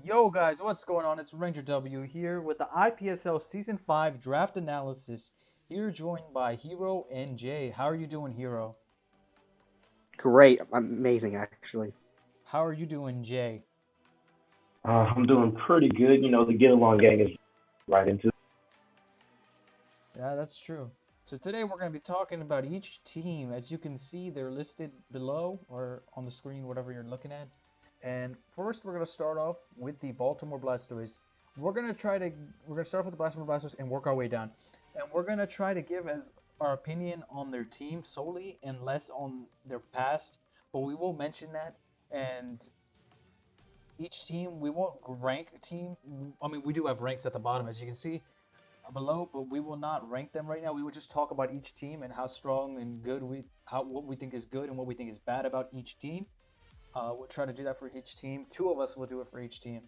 Yo guys, what's going on? It's Ranger W here with the IPSL Season 5 Draft Analysis. Here joined by Hero and Jay. How are you doing, Hero? Great, amazing actually. How are you doing, Jay? I'm doing pretty good. The get along gang is right into. Yeah, that's true. So today we're going to be talking about each team. As you can see, they're listed below or on the screen, whatever you're looking at. And first, we're going to start off with the Baltimore Blastoise. We're going to start off with the Baltimore Blastoise and work our way down. And we're going to try to give as our opinion on their team solely and less on their past. But we will mention that. And each team, we won't rank a team. I mean, we do have ranks at the bottom, as you can see below, but we will not rank them right now. We will just talk about each team and how strong and good what we think is good and what we think is bad about each team. We'll try to do that for each team. Two of us will do it for each team,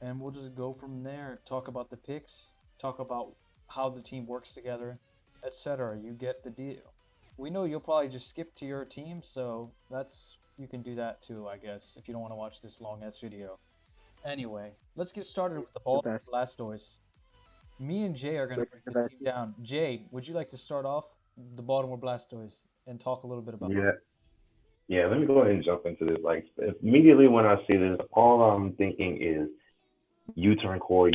and we'll just go from there. Talk about the picks, talk about how the team works together, etc. You get the deal. We know you'll probably just skip to your team, so that's you can do that too, I guess, if you don't want to watch this long ass video. Anyway, let's get started with the The Baltimore best, Blastoise. Me and Jay are going to break the this best. team down. Jay, would you like to start off the Baltimore Blastoise and talk a little bit about Yeah, yeah. Let me go ahead and jump into this. Like immediately when I see this, all I'm thinking is U-turn core,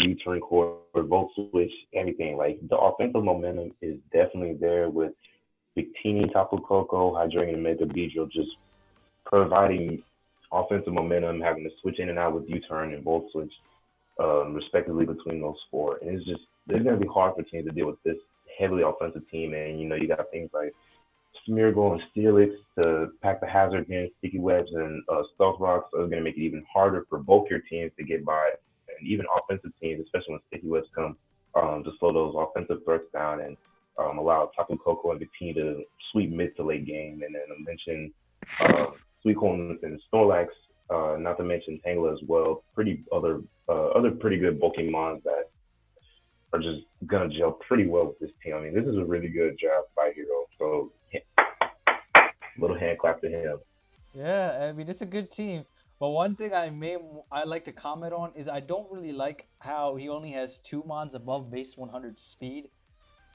volt switch, everything. Like the offensive momentum is definitely there with Victini, Tapu Koko, Hydrangea, and Mega Beedrill just providing offensive momentum, having to switch in and out with U-turn and volt switch, respectively between those four. And it's going to be hard for teams to deal with this heavily offensive team. And you got things like Smeargle and Steelix to pack the hazard in, Sticky Webs and Stealth Rocks are going to make it even harder for both your teams to get by, and even offensive teams, especially when Sticky Webs come, to slow those offensive threats down and allow Tapu Koko and Victini to sweep mid to late game. And then I mentioned Suicune and Snorlax, not to mention Tangela as well. Other pretty good Pokemons that are just gonna gel pretty well with this team. I mean, this is a really good job by Hero. So little hand clap to him. it? Yeah, I mean it's a good team. But one thing I like to comment on is I don't really like how he only has two mons above base 100 speed.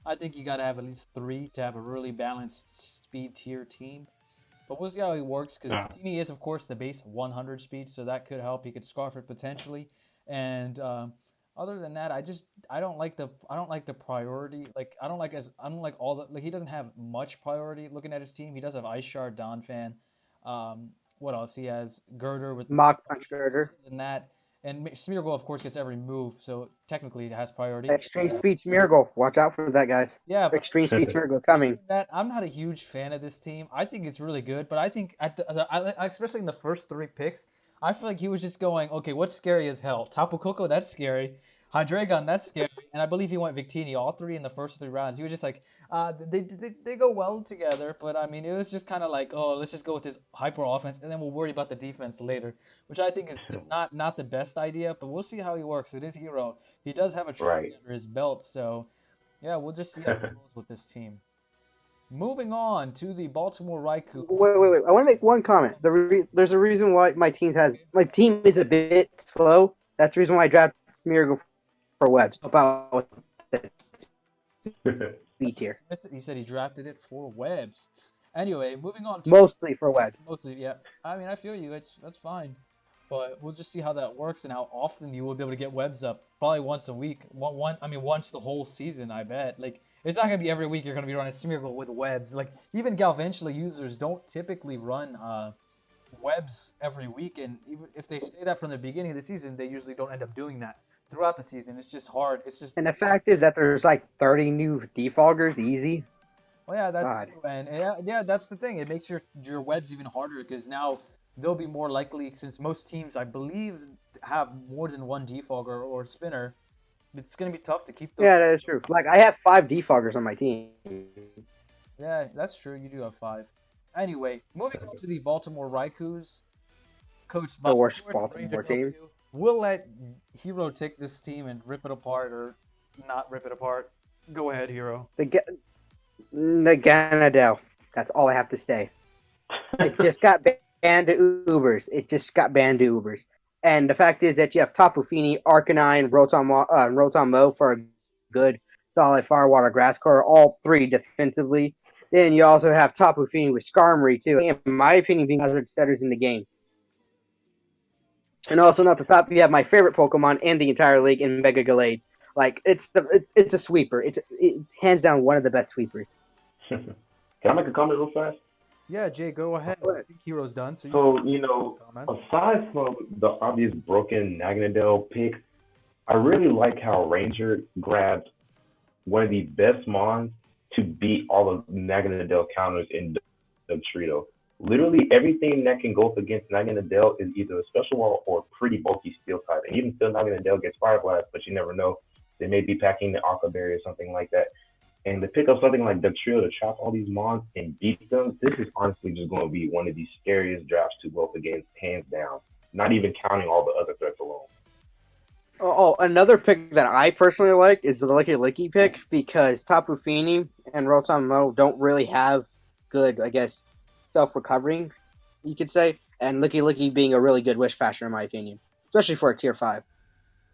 I think you gotta have at least three to have a really balanced speed tier team. But we'll see how he works because Uh, Victini is of course the base 100 speed, so that could help. He could scarf it potentially, and other than that, I don't like the priority. Like I don't like all the like he doesn't have much priority. Looking at his team, he does have Ice Shard, Donphan. What else? He has Girder with Mock other Punch Girder, than that, and Smeargle of course gets every move, so technically it has priority. Extreme Speed Smeargle. Watch out for that, guys. Yeah, but Extreme Speed Smeargle other coming. than that, I'm not a huge fan of this team. I think it's really good, but I think especially in the first three picks, I feel like he was just going, okay, what's scary as hell? Tapu Koko, that's scary. Hydreigon, that's scary. And I believe he went Victini, all three in the first three rounds. He was just like, they go well together, but I mean, it was just kind of like, oh, let's just go with this hyper offense, and then we'll worry about the defense later, which I think is not the best idea, but we'll see how he works. It is Hero. He does have a trophy right. under his belt, so. Yeah, we'll just see how it goes with this team. Moving on to the Baltimore Raikou. Wait. I want to make one comment. There's a reason why my team is a bit slow. That's the reason why I drafted Smeargle for Webs. Help out with the speed You tier. dismissed it. He said he drafted it for webs. Anyway, moving on to Mostly for Webs. mostly, yeah. I mean, I feel you. It's that's fine, but we'll just see how that works and how often you will be able to get webs up. Probably once a week. I mean, once the whole season. I bet. Like, it's not gonna be every week you're gonna be running Smeargle with webs. Like, even Galvantula users don't typically run webs every week, and even if they say that from the beginning of the season, they usually don't end up doing that throughout the season. It's just hard. It's just And the fact is that there's like 30 new defoggers easy. well, yeah, that's God. true, and yeah, that's the thing. It makes your webs even harder because now they'll be more likely since most teams, I believe, have more than one defogger or spinner. It's gonna be tough to keep those. Yeah, that is true. Like I have 5 defoggers on my team. Yeah, that's true. You do have five. Anyway, moving on to the Baltimore Raikous, coached by The of worst course Ranger Baltimore team. W. We'll let Hero take this team and rip it apart or not rip it apart. Go ahead, Hero. The Ganadel. That's all I have to say. It just got banned to Ubers. It just got banned to Ubers. And the fact is that you have Tapu Fini, Arcanine, Rotom Mo for a good, solid Firewater Grass core, all three defensively. Then you also have Tapu Fini with Skarmory, too. In my opinion, being hazard setters in the game. And also, not the top, you have my favorite Pokemon in the entire league in Mega Gallade. Like, it's a sweeper. It's hands down one of the best sweepers. Can I make a comment real fast? Yeah, Jay, go ahead. I think Hero's done, so you can So, comment. aside from the obvious broken Naganadel pick, I really like how Ranger grabbed one of the best mons to beat all of Naganadel counters in Dugtrio. Literally everything that can go up against Naganadel is either a special wall or pretty bulky steel type. And even still, Naganadel gets Fire Blast, but you never know. They may be packing the Aqua Berry or something like that. And to pick up something like Dugtrio to trap all these mons and beat them, this is honestly just going to be one of the scariest drafts to go up against, hands down. Not even counting all the other threats alone. Another pick that I personally like is the Licky Licky pick because Tapu Fini and Rotom Mo don't really have good, I guess, self recovering, you could say. And Licky Licky being a really good Wish Passer, in my opinion, especially for a tier 5.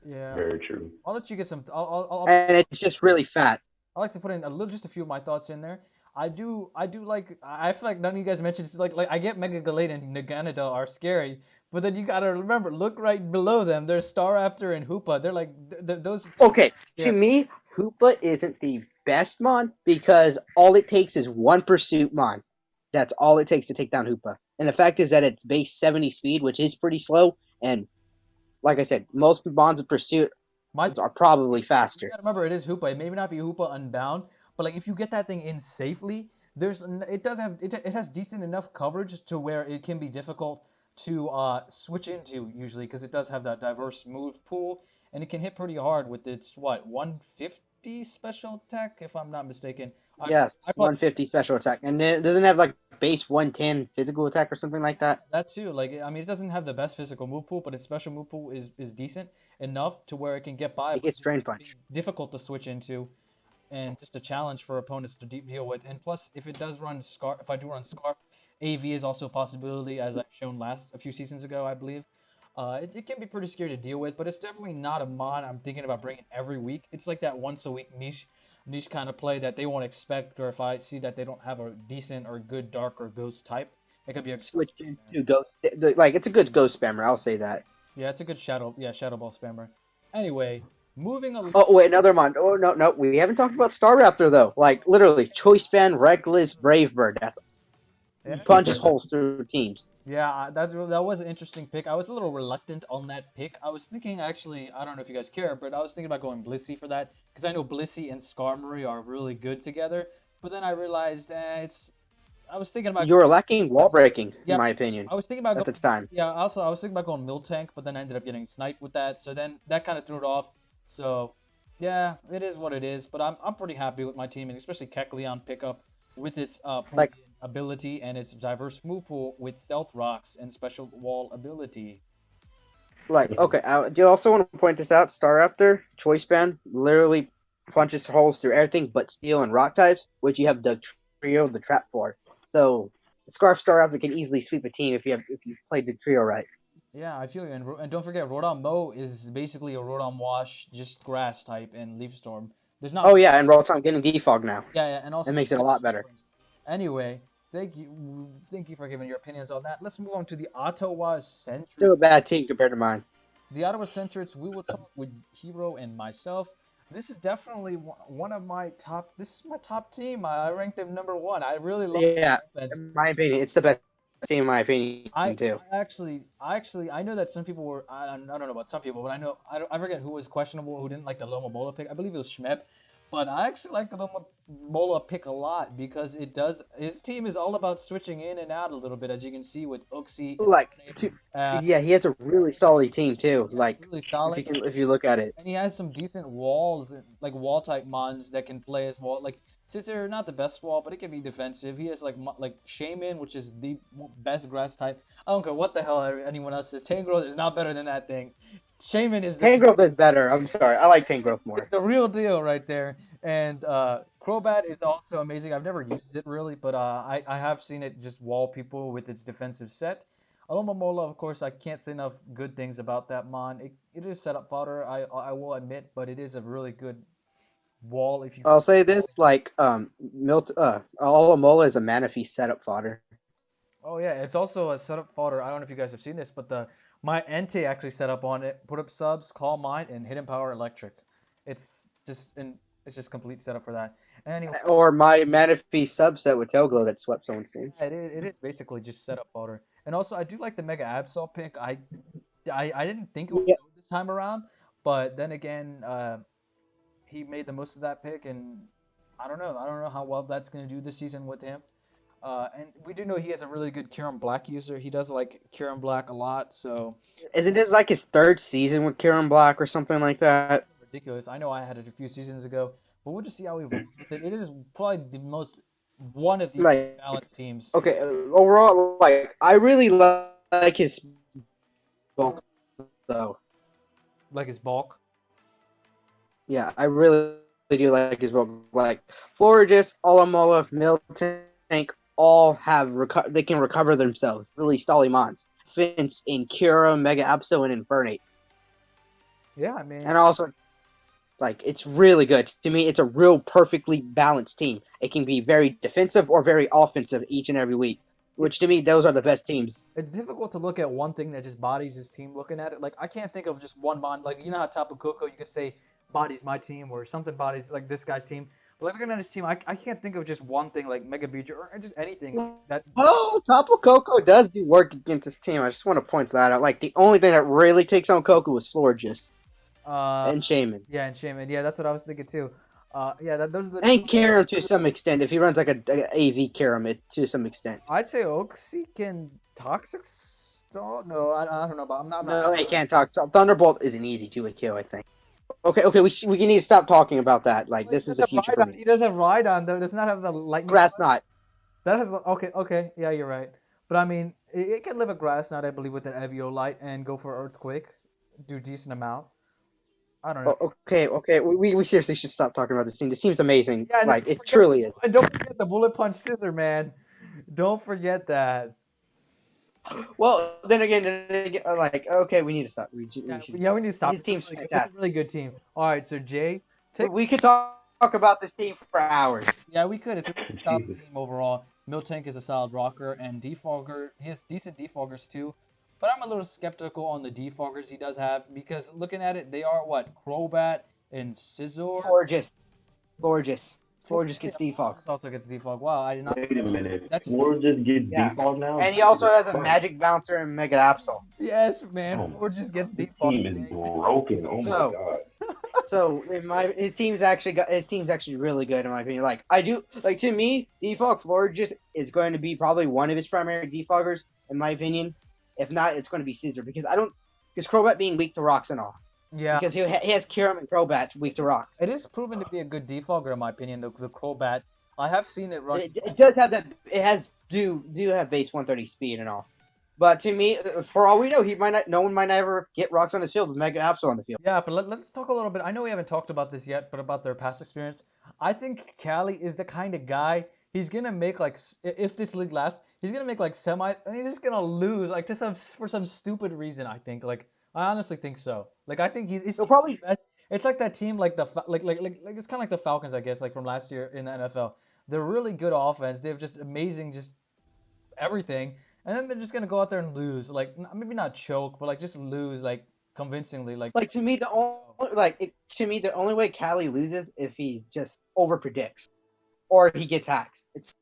Yeah, Very true. I'll let you get some. I'll And it's just really fat. I like to put in a little, just a few of my thoughts in there. I do like. I feel like none of you guys mentioned. It's like I get Mega Gallade and Naganadel are scary, but then you gotta remember, look right below them. There's Staraptor and Hoopa. They're like those two Okay, to scary. me, Hoopa isn't the best Mon because all it takes is one Pursuit Mon. That's all it takes to take down Hoopa. And the fact is that it's base 70 speed, which is pretty slow. And like I said, most Mons with Pursuit My thing are is, probably you faster. gotta remember it is Hoopa. It may not be Hoopa Unbound, but like if you get that thing in safely, it does have it has decent enough coverage to where it can be difficult to switch into usually because it does have that diverse move pool and it can hit pretty hard with its what 150 special attack if I'm not mistaken. Yes, I probably 150 special attack. And it doesn't have like base 110 physical attack or something like that. that too. Like I mean, it doesn't have the best physical move pool, but its special move pool is decent enough to where it can get by, It but gets just Drain being Punch. difficult to switch into and just a challenge for opponents to deal with. And plus, if it does run Scarf, if I do run Scarf, AV is also a possibility, as I've shown a few seasons ago, I believe. It can be pretty scary to deal with, but it's definitely not a mod I'm thinking about bringing every week. It's like that once a week niche kind of play that they won't expect, or if I see that they don't have a decent or good dark or ghost type, it could be a Switch into Ghost. Like, it's a good Ghost Spammer, I'll say that. yeah, it's a good shadow ball spammer. Anyway, moving along. Oh, wait, another Mon. Oh, no, no. We haven't talked about Staraptor, though. Like, literally, Choice Band, Reckless, Brave Bird. That's Yeah, punches holes through teams. yeah, that was an interesting pick. I was a little reluctant on that pick. I was thinking actually, I don't know if you guys care, but I was thinking about going Blissey for that because I know Blissey and Skarmory are really good together. But then I realized it's. I was thinking about You were lacking wall breaking, in yep. my opinion, I was thinking about at the going time. yeah. Also, I was thinking about going Miltank, but then I ended up getting sniped with that. So then that kind of threw it off. So yeah, it is what it is. But I'm pretty happy with my team, and especially Kecleon pickup with its Like, Promethean ability and its diverse move pool with Stealth Rocks and Special Wall ability. okay. Do you also want to point this out? Staraptor, Choice Band, literally punches holes through everything but Steel and Rock types, which you have the trio, the trap for. So, Scarf Staraptor can easily sweep a team if you played the trio right. Yeah, I feel you. And don't forget, Rotom Mow is basically a Rotom Wash, just grass type and Leaf Storm. There's not Oh much. yeah, and Rotom getting defog now. Yeah, yeah, and That also makes there's it a not much lot better. difference. Anyway, thank you for giving your opinions on that. Let's move on to the Ottawa Still a Centric. bad team compared to mine. The Ottawa Centrics, we will talk with Hero and myself. This is definitely one of my top. This is my top team. I ranked them number one. I really love Yeah, their offense. in my opinion, it's the best team in my opinion too. I know that some people were. I don't know about some people, but I know I forget who was questionable, who didn't like the Loma Bola pick. I believe it was Schmep, but I actually like the Loma Bola pick a lot because it does. His team is all about switching in and out a little bit, as you can see with Uxie and Like, Snape. Uh, yeah, he has a really solid team too. yeah, it's Like, really solid. if you look at it, And he has some decent walls, like wall type mons that can play as wall. Like since they're not the best wall, but it can be defensive. He has like Shaman, which is the best grass type. I don't care what the hell anyone else says. Tangrowth is not better than that thing. Shaman is the Tangrowth is better. I'm sorry, I like Tangrowth it's more. the real deal right there. And Crobat is also amazing. I've never used it really, but I have seen it just wall people with its defensive set. Alomomola, of course, I can't say enough good things about that mon. It is setup fodder, I will admit, but it is a really good wall if you I'll can say wall. this: like, Alamola is a Manaphy setup fodder. Oh yeah, it's also a setup fodder. I don't know if you guys have seen this, but the my Entei actually set up on it, put up subs, call mine, and hidden power electric. It's just in it's just complete setup for that. And anyway, Or my Manaphy subset with Tailglow that swept someone's team. yeah, it is basically just setup fodder. And also, I do like the Mega Absol pick. I didn't think it would Yeah, go this time around, but then again, he made the most of that pick, and I don't know how well that's gonna do this season with him. And we do know he has a really good Kieran Black user. He does like Kieran Black a lot, so and it is like his third season with Kieran Black or something like that. ridiculous. I know I had it a few seasons ago, but we'll just see how he evolves with it. It is probably one of the most Like, balanced teams. okay, overall, like I really like his bulk though. Like his bulk. Yeah, I really do like his bulk. Like Florigis, Alamola, Miltank, all have they can recover themselves. Really, Stolimons, Fince, Incura, Mega Abso, and Infernate, Yeah, I mean, and also like it's really good. To me, it's a real perfectly balanced team. It can be very defensive or very offensive each and every week. it's Which to me, those are the best teams. it's difficult to look at one thing that just bodies his team. Looking at it, like I can't think of just one bond. Like you know how Tapu Koko, you could say bodies my team or something bodies like this guy's team. But like looking at his team, I can't think of just one thing like Mega Beecher or just anything like that. Well, Tapu Koko does do work against his team. I just want to point that out. Like the only thing that really takes on Koko was Florigis Uh, and Shaman. yeah, and Shaman. Yeah, that's what I was thinking too. Yeah, those are the And two. Karam to some extent, if he runs like a AV Karam to some extent. I'd say Oxy can toxic stall. No, I don't know about. I'm not. No, he can't talk. Thunderbolt is an easy 2-hit kill, I think. Okay, we need to stop talking about that. Like Well, he this is does the have future for Rhydon. me. He does have Rhydon though. Does not have the lightning. Grass Knot. That has okay. Yeah, you're right. But I mean, it can live a grass knot, I believe, with an Evio light and go for earthquake, do decent amount. I don't know. Okay. We seriously should stop talking about this team. This team's amazing. Yeah, and Like it truly is. don't forget the bullet punch scissor, man. Don't forget that. Well, then again, like okay, we need to stop. We should. Yeah, we need to stop. His team's It's a fantastic. really good team. All right, so Jay, take. We could talk about this team for hours. Yeah, we could. It's a really solid Jesus. team overall. Miltank is a solid rocker, and Defogger, he has decent defoggers too. But I'm a little skeptical on the defoggers he does have because looking at it, they are what Crobat and Scizor. Gorgeous, gorgeous. Florigis Yeah, gets defog. Florges also gets defog. Wow, I did not. Wait a minute. That's Floor just get Yeah, default now? and he also Jesus has a Christ. magic bouncer and mega absol. yes, man. Oh my Florges gets God. This defog. team is broken. Oh my So, God. so his team's actually really good in my opinion. Like I do like to me, defog Florigis is going to be probably one of his primary defoggers in my opinion. If not, it's going to be Caesar because Crobat being weak to rocks and all. Yeah, Because he has Kiram and Crobat weak to rocks. it is proven to be a good defogger in my opinion. The Crobat. I have seen it run. It does have that. It has do have base 130 speed and all. But to me, for all we know, he might not. No one might ever get rocks on his field with Mega Absol on the field. Yeah, but let's talk a little bit. I know we haven't talked about this yet, but about their past experience. I think Cali is the kind of guy he's gonna make like if this league lasts, he's gonna make like semi, and he's just gonna lose like just for some stupid reason. I think like I honestly think so. Like I think his He'll team is probably the best. It's like that team like the like it's kind of like the Falcons I guess like from last year in the NFL. They're really good offense. They have just amazing just everything, and then they're just gonna go out there and lose. Like maybe not choke, but like just lose like convincingly. Like like to me the only to me the only way Cali loses if he just over predicts or he gets hacks. It's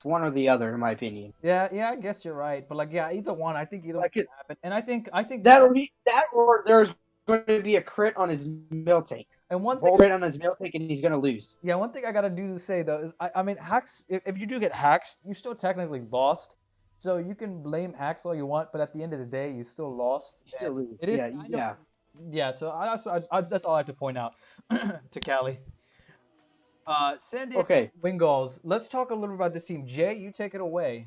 one or the other in my opinion. yeah, I guess you're right. But like, yeah, either one. I think either one Like could happen. And I think, that or there's going to be a crit on his mill take. and one thing, Bold crit on his mill take and he's going to lose. yeah, one thing I gotta do to say though is, I mean, hacks. If you do get hacks, you still technically lost. So you can blame hacks all you want, but at the end of the day, you still lost. He'll And lose. it is, Yeah, I know, yeah. yeah. So that's all I have to point out to Cali. San Diego Okay. Wingulls. Let's talk a little about this team. Jay, you take it away.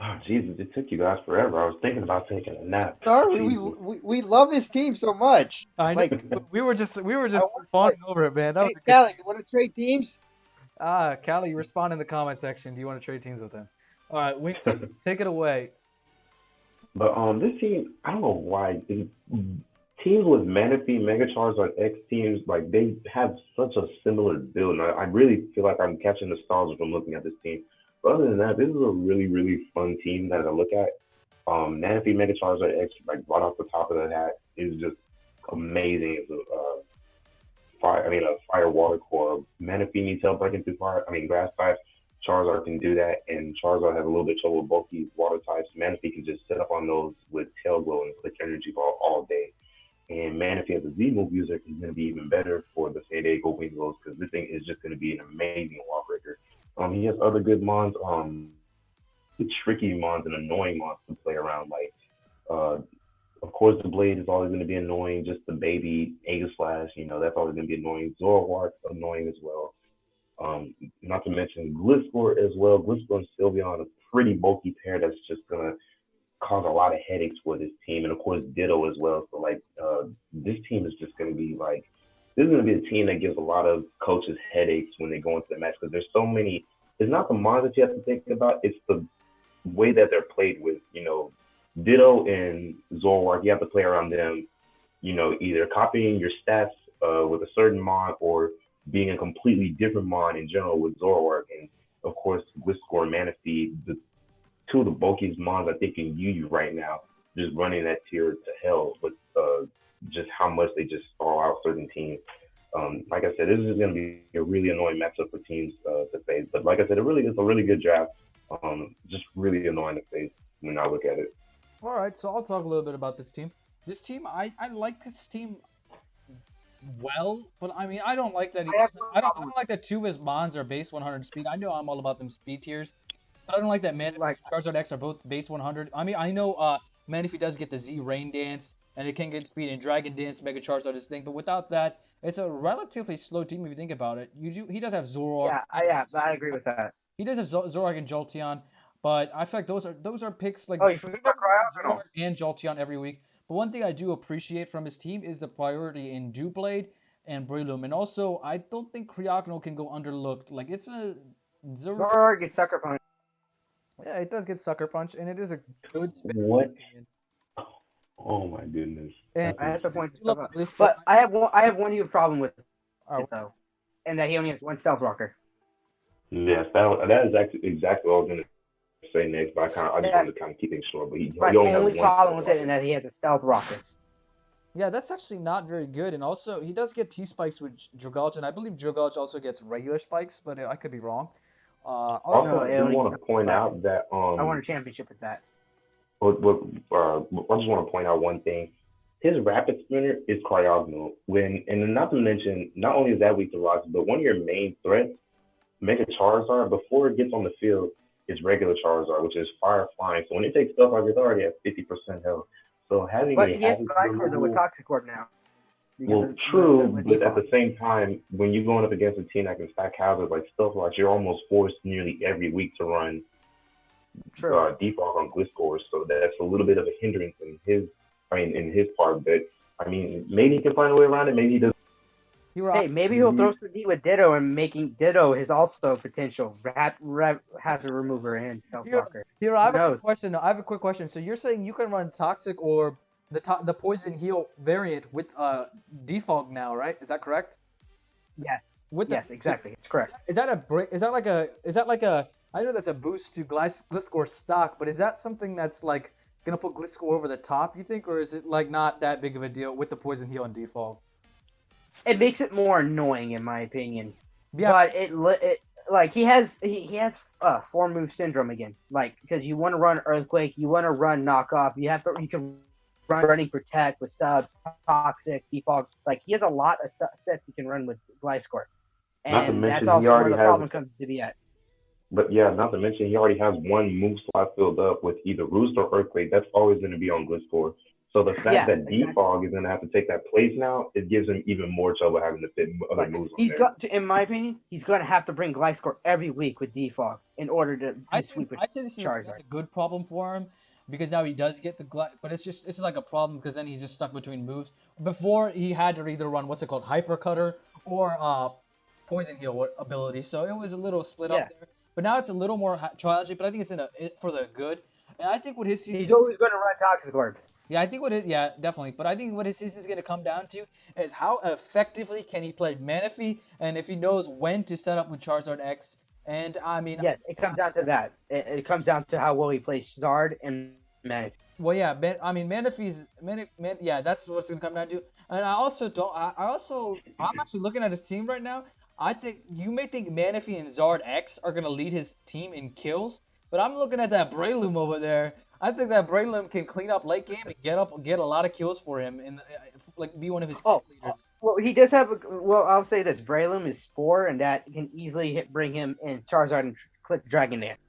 Oh, Jesus, it took you guys forever. I was thinking about taking a nap. Sorry, Jesus. we love his team so much. I know Like we were I just want fawning over it, man. That was hey a good. Callie, you want to trade teams? Callie, respond in the comment section. Do you want to trade teams with him? All right, Wingles, take it away. But this team, I don't know why. Teams with Manaphy, Mega Charizard X teams, like they have such a similar build. And I really feel like I'm catching nostalgia from looking at this team. But other than that, this is a really, really fun team that I look at. Manaphy, Mega Charizard X, like right off the top of the hat, is just amazing. It's a fire water core. Manaphy needs help breaking through fire. I mean, grass types. Charizard can do that, and Charizard has a little bit of trouble with both these water types. Manaphy can just sit up on those with Tail Glow and click energy ball all day. And Manaphy as a Z move user is going to be even better for the San Diego Wingos because this thing is just going to be an amazing wall breaker. He has other good mons, tricky mons and annoying mons to play around. Like, uh, of course, the Blade is always going to be annoying. Just the baby Aegislash, that's always going to be annoying. Zoroark annoying as well. Not to mention Gliscor as well. Gliscor and Sylveon, a pretty bulky pair that's just gonna cause a lot of headaches for this team, and of course Ditto as well. So like, this team is just gonna be like, this is gonna be a team that gives a lot of coaches headaches when they go into the match because there's so many. It's not the mons that you have to think about; it's the way that they're played with. Ditto and Zoroark, you have to play around them, either copying your stats with a certain mod or being a completely different mod in general with Zoroark. And of course, Gliscor and Manaphy, the two of the bulkiest mods I think in UU right now, just running that tier to hell with just how much they just stall out certain teams. Like I said, this is going to be a really annoying matchup for teams to face. But like I said, it's a really good draft. Just really annoying to face when I look at it. All right, so I'll talk a little bit about this team. This team, I like this team well, but I mean, I don't like that he I have doesn't. no I problem don't like that two of his mons are base 100 speed. I know I'm all about them speed tiers, but I don't like that with Manaphy like and Charizard X are both base 100. I mean, I know Manaphy does get the Z Rain Dance, and it can get speed and Dragon Dance, Mega Charizard is thing, but without that, it's a relatively slow team if you think about it. He does have Zoroark yeah, and I agree Jolteon. with that. He does have Zoroark and Jolteon, but I feel like those are picks like Oh, you forgot he doesn't have Cryogonal. Zoroark and Jolteon every week. But one thing I do appreciate from his team is the priority in Dewblade and Breloom, and also I don't think Cryogonal can go underlooked. Like it's a Zoroark. Nor gets sucker punch. Yeah, it does get sucker punch, and it is a good spin in my What? opinion. Oh my goodness, And that's I have to insane. point I this do love stuff the out. Gliscor. But I have one huge problem with Uh, it though, and that he only has one stealth rocker. Yes, that is actually exactly what I was gonna say next, but I just That's wanted to kind of keep things short. But he my only has only one problem stealth with it, and rocket. that he has a stealth rocker. yeah, that's actually not very good. And also, he does get T spikes with Dragalge, and I believe Dragalge also gets regular spikes, but I could be wrong. No, Also, Also, I it do only want gets to up to point spikes. out that I won a championship with that. what I just want to point out one thing. His rapid spinner is Cryogonal. And not to mention, not only is that weak to rocks, but one of your main threats, Mega Charizard, before it gets on the field, is regular Charizard, which is fire flying. So when it takes stuff like it's already at 50% health. So having But a he has hazard Gliscor though with removal, Toxic Orb now because well, of true, with but at Defog. the same time, when you're going up against a team that can stack hazards like stuff like you're almost forced nearly every week to run True. defog on Gliscor, so that's a little bit of a hindrance in his part. But I mean, maybe he can find a way around it. Maybe he does. Hey, maybe he'll throw some heat with Ditto and making Ditto his also potential hazard remover and stealth Here, rocker. here, I Who have a quick knows? question. I have a quick question. So you're saying you can run Toxic or the Poison Heal variant with Defog now, right? Is that correct? Yes. With the Yes, exactly. It's correct. is that a break? Is that like a? I know that's a boost to Gliscor stock, but is that something that's like gonna put Gliscor over the top? You think, or is it like not that big of a deal with the Poison Heal and Defog? It makes it more annoying in my opinion. Yeah, But it like he has 4 move syndrome again. Like because you want to run earthquake, you want to run knockoff, you can run running protect with sub toxic defog. Like he has a lot of sets he can run with Gliscor, Not to and that's mention he also where already the has, problem comes to be at. but yeah, not to mention he already has one move slot filled up with either Roost or Earthquake. That's always going to be on Gliscor. So the fact Yeah, that exactly. defog is going to have to take that place now, it gives him even more trouble having to fit other Like moves on he's there. got to, in my opinion, he's going to have to bring Gliscor every week with defog in order to sweep with I'd say that's Charizard. a good problem for him because now he does get the but it's like a problem because then he's just stuck between moves. Before he had to either run what's it called Hyper Cutter or Poison Heal ability, so it was a little split up Yeah, there. But now it's a little more challenging, but I think it's for the good. And I think what his season, He's always going to run Toxic Orb. yeah, I think what his, yeah, definitely. But I think what his season is going to come down to is how effectively can he play Manaphy, and if he knows when to set up with Charizard X. And I mean, Yes, it comes down to that. It comes down to how well he plays Zard and Manaphy. well, yeah, I mean, Manaphy's yeah, that's what it's gonna come down to. And I also don't. I'm actually looking at his team right now. I think you may think Manaphy and Zard X are gonna lead his team in kills, but I'm looking at that Breloom over there. I think that Breloom can clean up late game and get a lot of kills for him and like be one of his kill Oh, leaders. well, he does have. Well, I'll say this: Breloom is Spore, and that can easily bring him in Charizard and click Dragon Dance.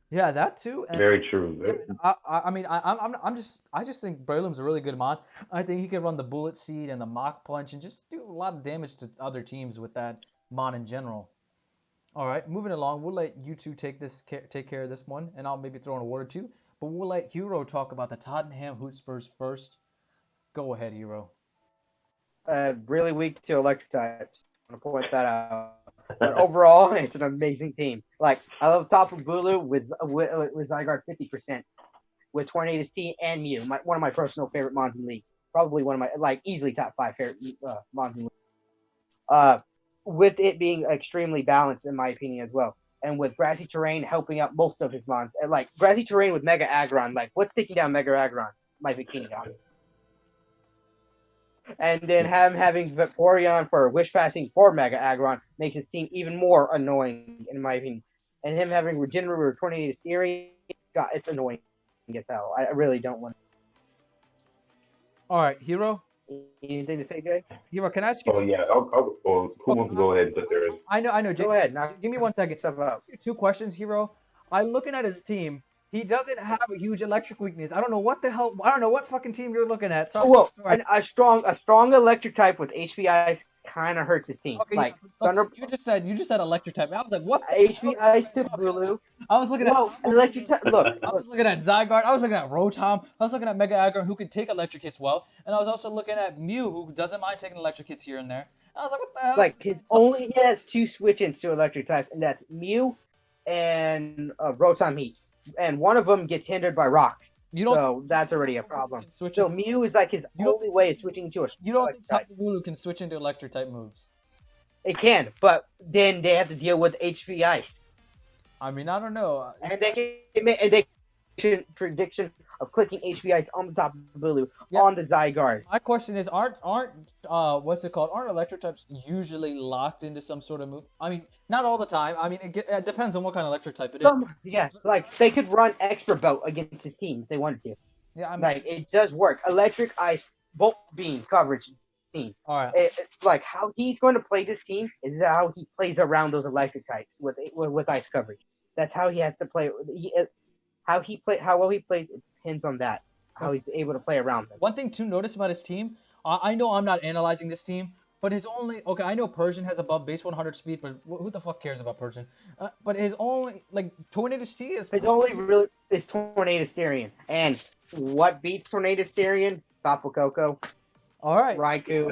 Yeah, that too. And Very true. yeah, I mean, I just think Breloom's a really good mod. I think he can run the Bullet Seed and the Mach Punch and just do a lot of damage to other teams with that mod in general. All right, moving along, we'll let you two take care of this one, and I'll maybe throw in a word or two. But we'll let Hero talk about the Tottenham Hotspurs first. Go ahead, Hero. Really weak to electric types. I want to point that out. But overall, it's an amazing team. Like I love Tapu Bulu with Zygarde 50% with Tornadus T and Mew. One of my personal favorite mons in the league. Probably one of my easily top 5 favorite mons in the league. Uh, with it being extremely balanced in my opinion as well. And with grassy terrain helping out most of his mons. And like grassy terrain with Mega Aggron, like what's taking down Mega Aggron? My bikini dog. And then him having Vaporeon for wish passing for Mega Aggron makes his team even more annoying, in my opinion. And him having Regenerator Tornado Theory, God, it's annoying as hell. I really don't want All right, Hero. anything to say, Jay. Hero, can I ask you Oh two yeah, questions? well, who Okay, wants to go ahead and put theirs? I know. Go ahead, knock Give me 1 second. stuff Can I out. ask you two questions, Hero? I'm looking at his team. He doesn't have a huge electric weakness. I don't know what the hell. I don't know what fucking team you're looking at. Sorry, Well, sorry. a strong electric type with HP Ice kind of hurts his team. Okay, yeah. Like Okay, Thunder you just said electric type. I was like, what the hell HP is this Ice guy to talking about? Bulu. I was looking at Well, Tapu electric Bulu. type. Look, I look. was looking at Zygarde. I was looking at Rotom. I was looking at Mega Aggro, who can take electric hits well, and I was also looking at Mew, who doesn't mind taking electric hits here and there. I was like, what the hell is Like this his guy talking only he about? has 2 switch-ins to electric types, and that's Mew and Rotom Heat, and one of them gets hindered by rocks. So You don't that's think already a Tapu Bulu problem. can switch So into Mew is like his You don't only think way of Tapu Bulu, switching to a you don't think electric type. Tapu Bulu can switch into electric type moves? It can, but then they have to deal with HP Ice, I mean, I don't know. and they prediction of clicking HP Ice on the top of Bulu Yeah, on the Zygarde. my question is, aren't what's it called? Aren't electric types usually locked into some sort of move? I mean, not all the time. I mean, it depends on what kind of electric type it is. Yeah, like they could run extra belt against his team if they wanted to. Yeah, I mean, Like it does work. Electric Ice Bolt Beam coverage team. all right. Like how he's going to play this team is how he plays around those electric types with ice coverage. That's how he has to play. How well he plays it depends on that. How Okay. he's able to play around them. One thing to notice about his team, I know I'm not analyzing this team, but his only okay, I know Persian has above base 100 speed, but who the fuck cares about Persian? But his only like Tornado T is His only really is Tornado Styrian, and what beats Tornado Styrian? Tapu Koko, all right. Raikou.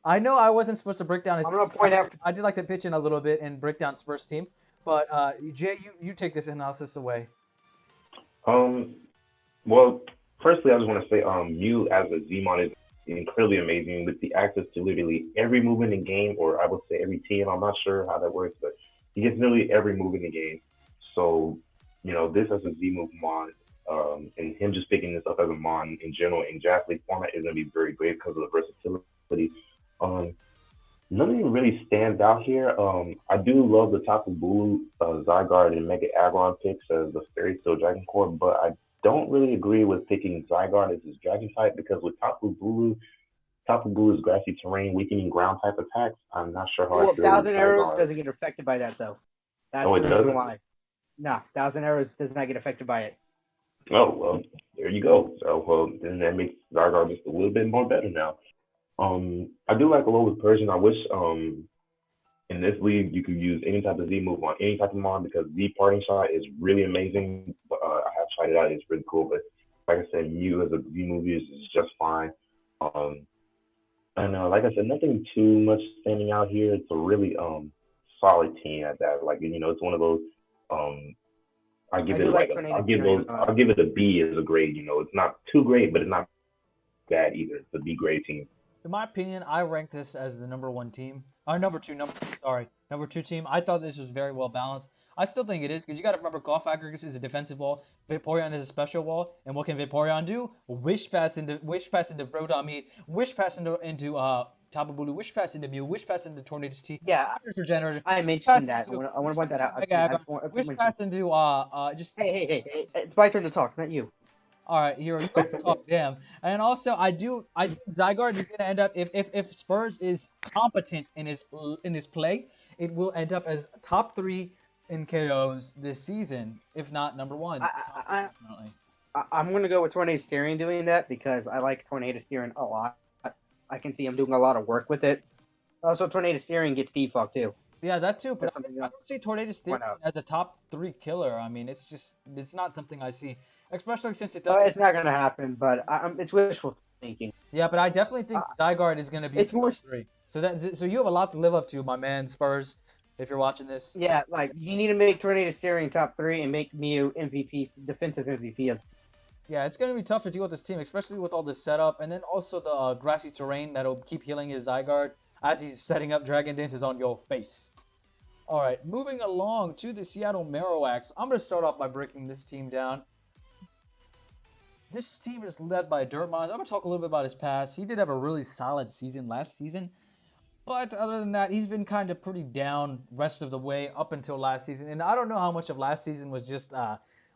I know I wasn't supposed to break down his I'm team. gonna point out. I did like to pitch in a little bit and break down Spurs team, but Jay, you take this analysis away. Um, well, firstly, I just want to say, Mew as a Zmon is incredibly amazing with the access to literally every move in the game, or I would say every team. I'm not sure how that works, but he gets nearly every move in the game. So, this as a Z move Mon, and him just picking this up as a Mon in general in Draft League format is going to be very great because of the versatility. Um, Nothing really stands out here. I do love the Tapu Bulu, Zygarde, and Mega Aggron picks as the Fairy Steel Dragon Core, but I don't really agree with picking Zygarde as his Dragon type because with Tapu Bulu's grassy terrain, weakening ground type attacks, I'm not sure how I Well, feel with Thousand Arrows Zygarde. doesn't get affected by that though. That's Oh, it the reason doesn't? why. No, Thousand Arrows does not get affected by it. Oh, well, there you go. So, well, then that makes Zygarde just a little bit more better now. I do like a little with Persian. I wish in this league, you could use any type of Z move on any type of mon because Z parting shot is really amazing. I have tried it out; it's really cool. But like I said, Mew as a Z move is just fine. Um, and like I said, nothing too much standing out here. It's a really solid team at that. Like it's one of those um I give I it do like like a, Tornado Steering. I'll give it a B as a grade. It's not too great, but it's not bad either. It's a B grade team. In my opinion, I rank this as the number one team. Or number two team. I thought this was very well balanced. I still think it is because you got to remember Golf Aggregates is a defensive wall, Vaporeon is a special wall, and what can Vaporeon do? Wish pass into Rotom, wish pass into Tapu Bulu, wish pass into Mew, wish pass into Tornadus T, Yeah, Monsters Regenerative, I wish pass mentioned that. into I want to point that out. Mega Aggron, I wish mentioned. pass into just Hey! It's my turn to talk, not you. all right, Hero, you have to talk damn. And also, I think Zygarde is gonna end up if Spurs is competent in his play, it will end up as top three in KOs this season, if not number one. I, Top three, I, definitely. I'm gonna go with Tornado Steering doing that because I like Tornado Steering a lot. I can see him doing a lot of work with it. Also, Tornado Steering gets defog too. Yeah, that too. But That's something I else don't see Tornado to point Steering out. as a top three killer. I mean, it's not something I see, especially since it does. It's not gonna happen, but it's wishful thinking. Yeah, but I definitely Uh, think Zygarde is gonna be it's the more, top three. So you have a lot to live up to, my man Spurs. If you're watching this. yeah. Like you need to make Tornado Steering top three and make Mew MVP, defensive MVP of. Yeah, it's going to be tough to deal with this team, especially with all this setup, and then also the grassy terrain that'll keep healing his Zygarde as he's setting up Dragon Dances on your face. All right, moving along to the Seattle Marowaks. I'm going to start off by breaking this team down. This team is led by Dirtmons. I'm going to talk a little bit about his past. He did have a really solid season last season, but other than that, he's been kind of pretty down rest of the way up until last season. And I don't know how much of last season was just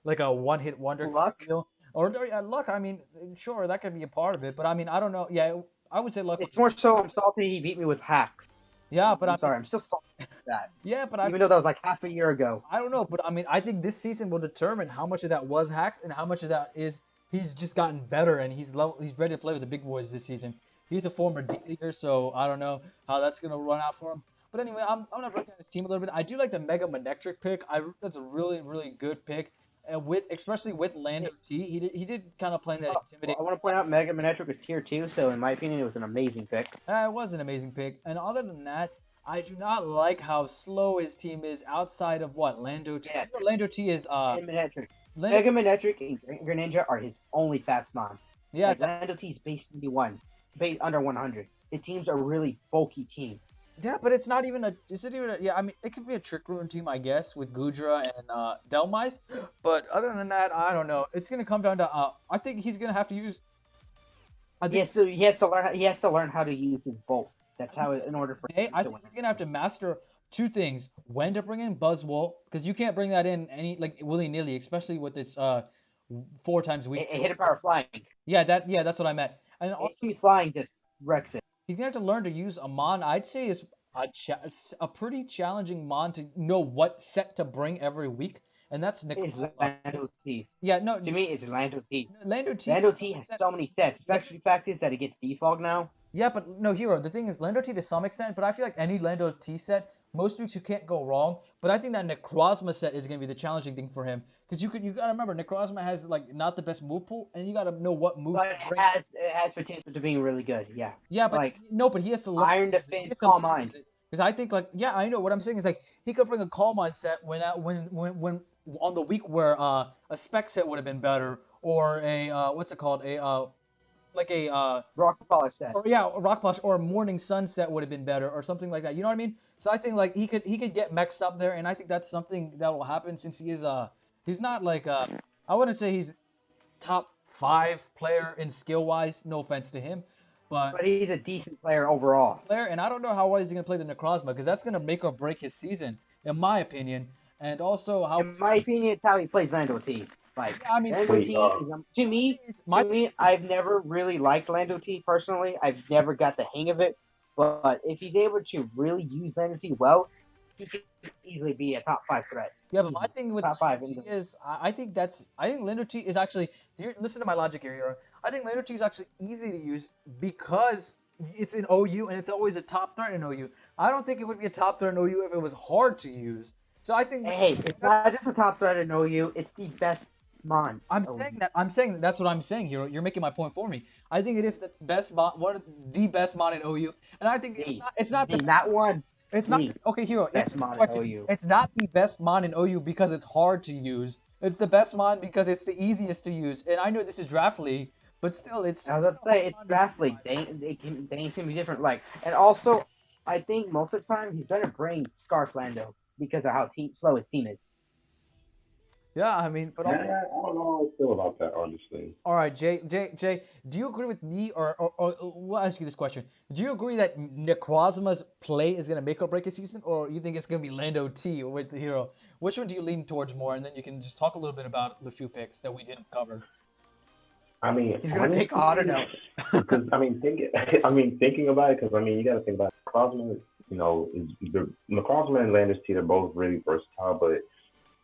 like a one-hit wonder kind of Luck. deal. Or luck. I mean, sure, that could be a part of it. But I mean, I don't know. Yeah, I would say luck. It's more so I'm salty he beat me with hacks. Yeah, but I I'm mean, sorry, I'm still salty with that. yeah, but Even though that was like half a year ago. I don't know. But I mean, I think this season will determine how much of that was hacks and how much of that is he's just gotten better and he's ready to play with the big boys this season. He's a former D leaguer, so I don't know how that's gonna run out for him. But anyway, I'm gonna break down his team a little bit. I do like the Mega Manectric pick. That's a really good pick. And especially with Lando T, he did kind of play that intimidating. I want to point out Mega Manetric was tier 2, so in my opinion, it was an amazing pick. It was an amazing pick. And other than that, I do not like how slow his team is outside of what Lando T. Yeah. Lando T is Mega Manetric and Greninja are his only fast mons. Yeah, like Lando T is base 91, base under 100. His team's a really bulky team. Yeah, but it's not even yeah, I mean, it could be a Trick Room team, I guess, with Gudra and Delmise. But other than that, I don't know. It's gonna come down to I think he's gonna have to use. So he has to learn. He has to learn how to use his bolt. That's how, in order for. I think he's gonna have to master two things: when to bring in Buzzwole, because you can't bring that in willy nilly, especially with its 4 times weak. Hit power flying. Yeah, that's what I meant. And also, flying just wrecks it. He's gonna have to learn to use a mon. I'd say is a pretty challenging mon to know what set to bring every week, and that's Lando T. Yeah, no. To me, it's Lando T. Lando T has so many sets. Especially the fact is that it gets defog now. Yeah, but no, Hero. The thing is, Lando T to some extent, but I feel like any Lando T set, most weeks you can't go wrong. But I think that Necrozma set is gonna be the challenging thing for him, because you gotta remember Necrozma has not the best move pool, and you gotta know what moves. But it has potential to being really good. Yeah. Yeah, but but he has to learn. Iron Defense, Calm Mind. Because I think I know what I'm saying is he could bring a Calm Mind set when on the week where a spec set would have been better, or a what's it called, a rock polish set. Or rock polish or a morning sunset would have been better or something like that. You know what I mean? So I think he could get mexed up there, and I think that's something that will happen since he's not I wouldn't say he's top 5 player in skill wise. No offense to him, but he's a decent player overall. And I don't know how well he's gonna play the Necrozma, because that's gonna make or break his season, in my opinion. And also in my opinion, it's how he plays Lando T. Lando T to me, I've never really liked Lando T personally. I've never got the hang of it. But if he's able to really use Lando T well, he could easily be a top 5 threat. Yeah, but my thing with Lando T is, I think Lando T is actually, listen to my logic here, Hero. I think Lando T is actually easy to use because it's in OU and it's always a top threat in OU. I don't think it would be a top threat in OU if it was hard to use. So I think it's not just a top threat in OU, it's the best mon. I'm saying that's what I'm saying, Hero. You're making my point for me. I think it is the best mon, one of the best mon in OU, and I think it's not not one. It's To not me, okay, Hero. Answer best this mod in question. OU. It's not the best mod in OU because it's hard to use. It's the best mod because it's the easiest to use. And I know this is draft league, but still, it's I was a about to hard say it's mod to use draft in my league. opinion. They ain't seem to be different. Like, and also, I think most of the time he's gonna bring Scarf Lando because of how slow his team is. Yeah, I mean, but I also, don't know how I feel about that, honestly. all right, Jay, do you agree with me, or we'll ask you this question? Do you agree that Necrozma's play is gonna make or break a season, or you think it's gonna be Lando T with the Hero? Which one do you lean towards more? And then you can just talk a little bit about the few picks that we didn't cover. I mean, He's gonna pick honestly, Autonote. because I mean, thinking about it, because I mean, you got to think about it. Crosman, is the Crosman and Landers T. They're both really versatile, but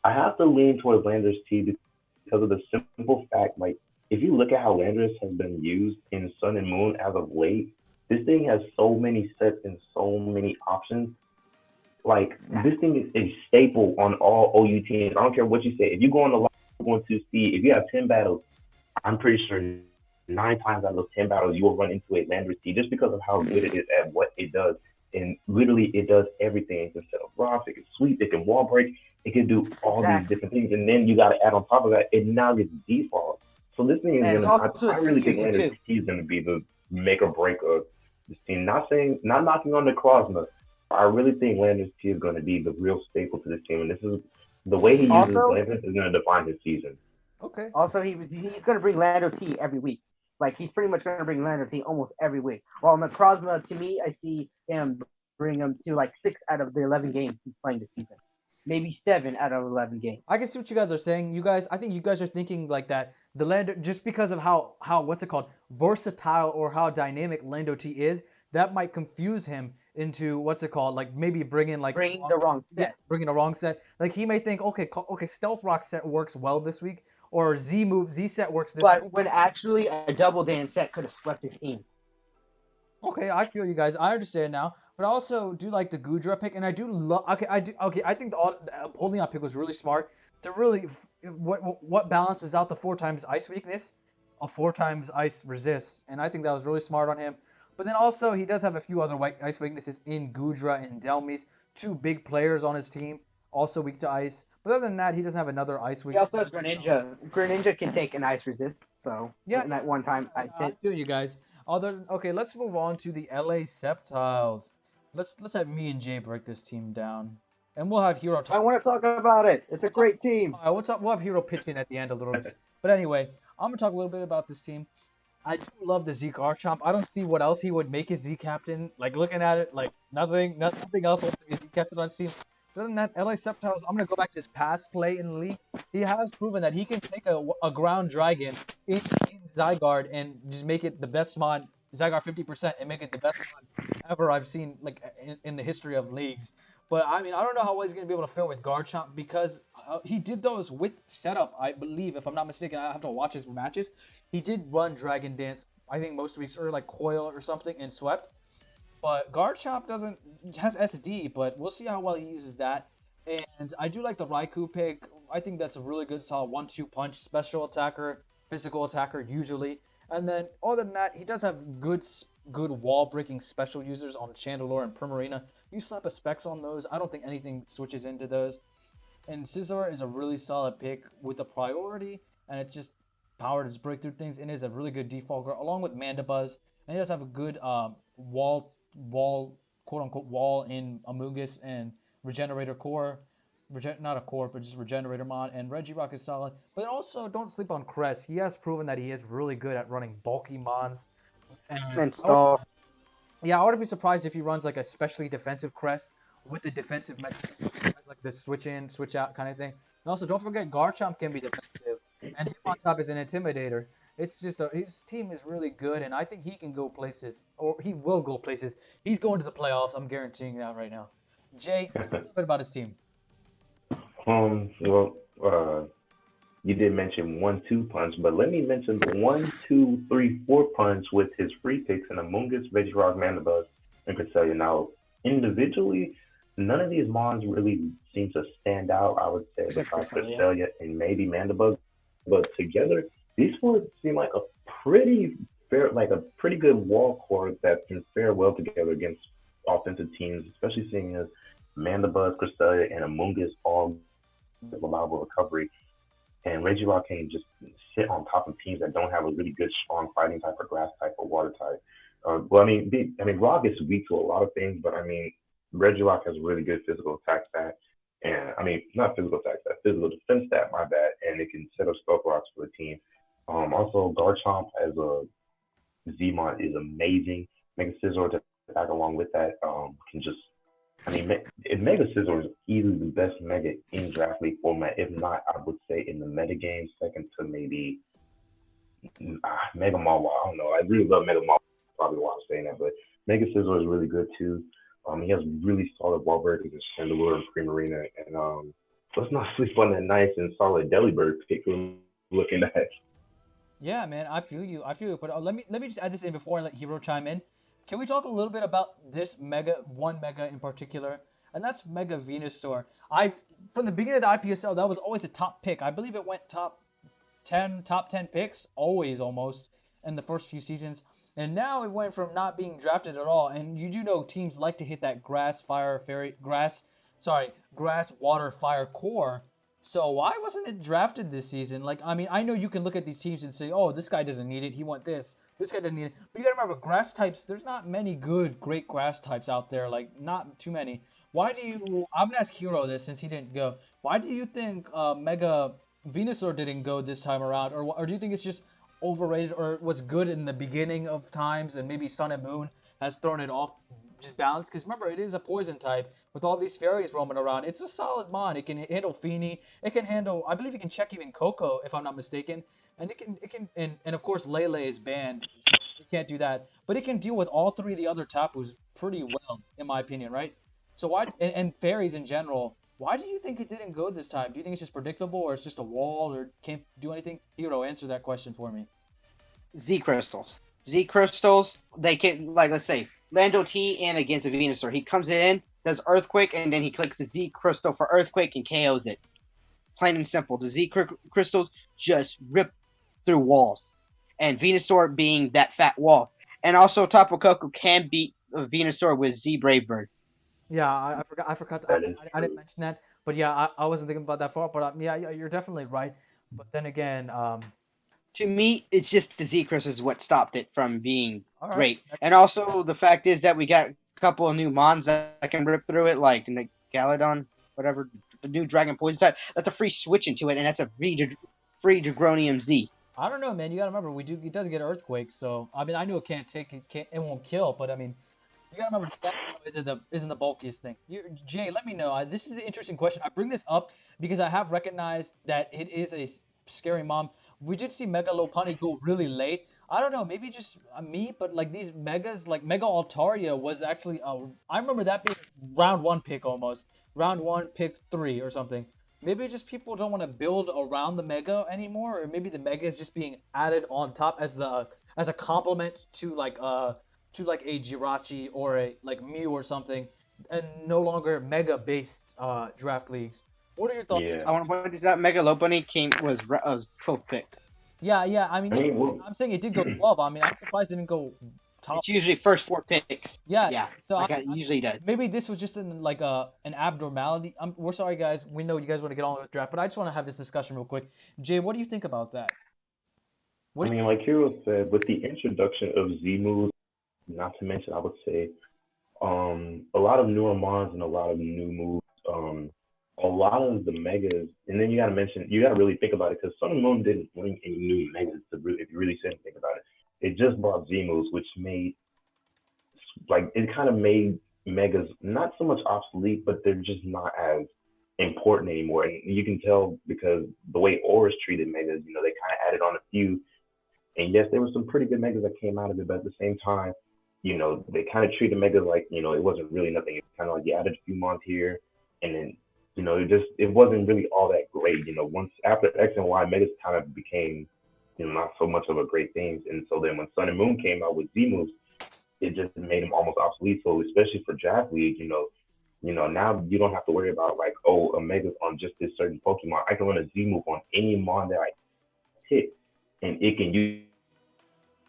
I have to lean towards Landers T because of the simple fact, like, if you look at how Landers has been used in Sun and Moon as of late, this thing has so many sets and so many options. Like, Yeah, this thing is a staple on all OU teams. I don't care what you say. If you go on the line, you're going to see, if you have 10 battles, I'm pretty sure 9 times out of those 10 battles, you will run into a land receipt just because of how good it is at what it does. And literally, it does everything. It can set up rocks, it can sweep, it can wall break, it can do all these exactly. different things. And then you got to add on top of that, it now gets default. So this thing is And it's gonna. also I a C really think user Landers too. T is gonna be the make or break of this team. Not knocking on the Crosma. I really think Landers T is gonna be the real staple to this team, and this is the way he uses Also, Landers is gonna define his season. Okay. he's gonna bring Lando T every week. Like he's pretty much gonna bring Lando T almost every week. While Necrozma, to me, I see him bring him to like 6 out of the 11 games he's playing this season, maybe 7 out of 11 games. I can see what you guys are saying. I think you guys are thinking like that. The Lando, just because of how what's it called, versatile or how dynamic Lando T is, that might confuse him into what's it called, like maybe bring in like Bringing the wrong yeah, set. bringing a wrong set. Like he may think, okay, okay, Stealth Rock set works well this week, or Z set works this week. But when actually a double dance set could have swept his team. Okay, I feel you guys. I understand now, but I also do like the Gudra pick, and I do love. Okay, I do. Okay, I think the holding out pick was really smart. To really, what balances out the 4 times ice weakness, a 4 times ice resist, and I think that was really smart on him. But then also he does have a few other ice weaknesses in Gudra and Delmis, two big players on his team, also weak to ice. But other than that, he doesn't have another ice He weakness. also has Greninja. Greninja can take an ice resist, so Yeah, in yeah, that one time yeah, I I hit. feel you guys. Other okay, let's move on to the LA Septiles. Let's have me and Jay break this team down, and we'll have Hero I talk. want to talk about it. It's a We'll talk. great team. We'll have Hero pitch in at the end a little bit. But anyway, I'm gonna talk a little bit about this team. I do love the Zeke Archomp. I don't see what else he would make his Z captain. Like looking at it, like nothing else would make his Z captain on his team. Other than that, LA Septiles, I'm gonna go back to his past play in the league. He has proven that he can take a ground dragon in Zygarde and just make it the best mod, Zygarde 50%, and make it the best mod ever I've seen like in the history of leagues. But I mean, I don't know how well he's gonna be able to fail with Garchomp because he did those with setup. I believe, if I'm not mistaken, I have to watch his matches. He did run Dragon Dance, I think most weeks, or like Coil or something, and swept. But Garchomp doesn't has SD, but we'll see how well he uses that. And I do like the Raikou pick. I think that's a really good solid 1-2 punch, special attacker, physical attacker usually. And then other than that, he does have good wall breaking special users on Chandelure and Primarina. You slap a specs on those, I don't think anything switches into those. And Scizor is a really solid pick with a priority, and it's just power to just break through things. And it is a really good default guard, along with Mandibuzz. And he does have a good wall, quote unquote, wall in Amoonguss and Regenerator Core. Not a core, but just Regenerator mod. And Regirock is solid. But also, don't sleep on Crest. He has proven that he is really good at running bulky mons. And And stall. yeah, I wouldn't be surprised if he runs like a specially defensive crest with the defensive as like the switch in, switch out kind of thing. And also, don't forget Garchomp can be defensive, and him on top is an intimidator. It's just his team is really good, and I think he can go places, or he will go places. He's going to the playoffs. I'm guaranteeing that right now. Jay, tell me a little bit about his team. Well, you did mention 1-2 punch, but let me mention the 1-2-3-4 punch with his free picks in Amoonguss, Regirock, Mandibuzz, and Cresselia. Now, individually, none of these mons really seem to stand out, I would say, Except for besides Celia. Cresselia and maybe Mandibuzz. But together, these four seem like pretty pretty good wall core that can fare well together against offensive teams, especially seeing as Mandibuzz, Cresselia, and Amoonguss all reliable recovery. And Regirock can just sit on top of teams that don't have a really good, strong fighting type or grass type or water type. Rock is weak to a lot of things, but I mean, Regirock has a really good physical attack stat. And I mean, not physical attack stat, physical defense stat, my bad. And it can set up Stealth Rocks for the team. Also, Garchomp as a Zmon is amazing. Mega Scizor to attack along with that can just I mean, Mega Scizor is easily the best Mega in Draft League format. If not, I would say in the meta game, second to maybe Mega Mall. I don't know. I really love Mega Mall. Probably why I'm saying that, but Mega Scizor is really good too. He has really solid wall breakers and Chandelure and Primarina, and let's not sleep on that nice and solid Delibird pick we're looking at. Yeah, man, I feel you. I feel you. But let me just add this in before I let Hero chime in. Can we talk a little bit about this mega in particular, and that's Mega Venusaur. I From the beginning of the IPSL, that was always a top pick. I believe it went top 10 picks, always almost, in the first few seasons. And now it went from not being drafted at all. And you do know teams like to hit that grass, water, fire core. So why wasn't it drafted this season? Like, I mean, I know you can look at these teams and say, oh, this guy doesn't need it. He want this. This guy doesn't need it. But you gotta remember, grass types. There's not many good, great grass types out there. Like, not too many. Why do you? I'm gonna ask Hero this since he didn't go. Why do you think Mega Venusaur didn't go this time around, or do you think it's just overrated, or was good in the beginning of times, and maybe Sun and Moon has thrown it off just balance? Because remember, it is a poison type with all these fairies roaming around. It's a solid mon. It can handle Feeny. It can handle. I believe it can check even Coco, if I'm not mistaken. And and of course Lele is banned, so it can't do that. But it can deal with all three of the other Tapus pretty well, in my opinion, right? So why and fairies in general? Why do you think it didn't go this time? Do you think it's just predictable, or it's just a wall, or can't do anything? Hero, answer that question for me. Z crystals. Z crystals. They can like let's say Lando T and against a Venusaur. He comes in, does Earthquake, and then he clicks the Z crystal for Earthquake and KOs it. Plain and simple. The crystals just rip through walls, and Venusaur being that fat wall. And also, Tapu Koko can beat Venusaur with Z Brave Bird. Yeah, I forgot. I forgot. That is I didn't true. mention that. But yeah, I wasn't thinking about that far. But yeah, you're definitely right. But then again, To me, it's just the Z crystals is what stopped it from being all right. great. And also, the fact is that we got a couple of new Mons that can rip through it, like the Galadon, whatever, the new Dragon Poison type. That's a free switch into it, and that's a free Dragonium Z. I don't know, man. You gotta remember, we do. It does get earthquakes, so I mean, I know it can't take it. Can't it won't kill, but I mean, you gotta remember that isn't the bulkiest thing. Jay, let me know. This is an interesting question. I bring this up because I have recognized that it is a scary mom. We did see Mega Lopunny go really late. I don't know, maybe just me, but like these megas, like Mega Altaria was actually I remember that being round one pick almost, round one pick three or something. Maybe just people don't want to build around the Mega anymore, or maybe the Mega is just being added on top as a complement to like a Jirachi or a like Mew or something, and no longer Mega based draft leagues. What are your thoughts on Yeah. I want to point out that Mega Lopunny was 12th pick. Yeah, yeah. I mean, I yeah, mean, well, I'm saying it did go 12. I mean, I'm surprised it didn't go top. It's usually first four picks. Yeah. Yeah, So like it usually does. maybe this was just like an abnormality. We're sorry, guys. We know you guys want to get on with the draft, but I just want to have this discussion real quick. Jay, what do you think about that? What I do you? mean, like Hero said, with the introduction of Z moves, not to mention, I would say, a lot of newer mons and a lot of new moves. A lot of the megas, and then you got to really think about it because Sun and Moon didn't bring any new megas to really, if you really sit and think about it. It just brought Z moves, which made like it kind of made megas not so much obsolete, but they're just not as important anymore. And you can tell because the way Oris treated megas, they kind of added on a few. And yes, there were some pretty good megas that came out of it, but at the same time, they kind of treated megas like, it wasn't really nothing. It's kind of like you added a few months here, and then, it wasn't really all that great. Once after X and Y, megas kind of became, not so much of a great thing. And so then when Sun and Moon came out with Z moves, it just made them almost obsolete. So especially for draft league, now you don't have to worry about like, oh, a mega on just this certain Pokemon. I can run a Z move on any mon that I pick, and it can use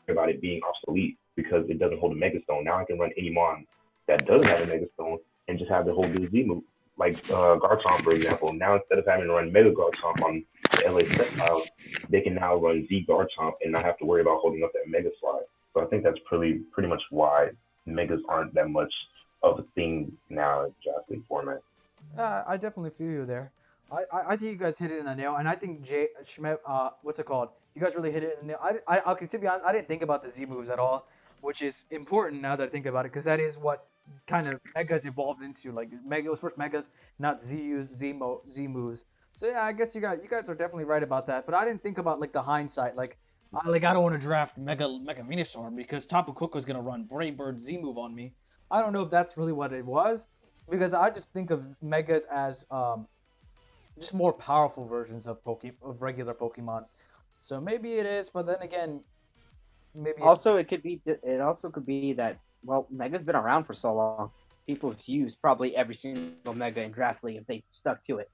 about it being obsolete because it doesn't hold a Mega Stone. Now I can run any mon that doesn't have a Mega Stone and just have the whole do Z move. Like Garchomp, for example. Now instead of having to run Mega Garchomp on the LA set files, they can now run Z Garchomp and not have to worry about holding up that Mega Slide. So I think that's pretty much why Megas aren't that much of a thing now in Draft League format. I definitely feel you there. I think you guys hit it in the nail, and I think Jay Schmidt, what's it called? You guys really hit it in the nail. Okay, to be honest, I didn't think about the Z moves at all, which is important now that I think about it, because that is what kind of Megas evolved into. Like Mega was first Megas, not Z moves. So yeah, I guess you guys are definitely right about that. But I didn't think about like the hindsight. I don't want to draft Mega Venusaur because Tapu Koko is gonna run Brave Bird Z move on me. I don't know if that's really what it was because I just think of megas as just more powerful versions of regular Pokemon. So maybe it is, but then again, maybe it's Also, it could be. It also could be that Mega's been around for so long. People have used probably every single Mega in Draft League if they stuck to it.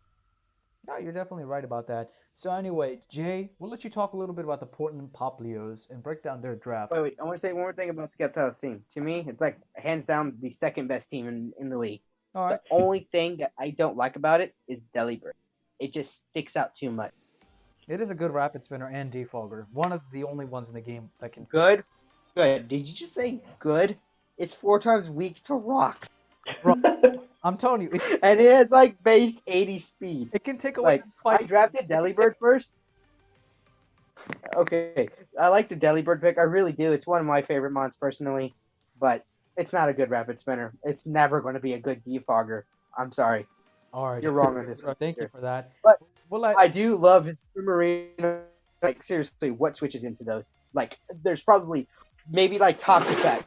no, you're definitely right about that. So anyway, Jay, we'll let you talk a little bit about the Portland Poplios and break down their draft. Wait. I want to say one more thing about Skeptile's team. To me, it's like hands down the second best team in the league. All The right, only thing that I don't like about it is Delibird. It just sticks out too much. it is a good rapid spinner and defogger, one of the only ones in the game that can. Good, good. Did you just say good? It's 4 times weak to rocks, Rocks. I'm telling you, and it has like base 80 speed. it can take away Like them I spikes. drafted It can take. Delibird first. Okay, I like the Delibird pick. I really do. It's one of my favorite mons personally, but it's not a good rapid spinner. It's never going to be a good defogger. I'm sorry, All right, you're wrong on this one, thank you Peter. for that. But We'll let. I do love his Marino. Like seriously, what switches into those? Like, there's probably maybe like Toxapex.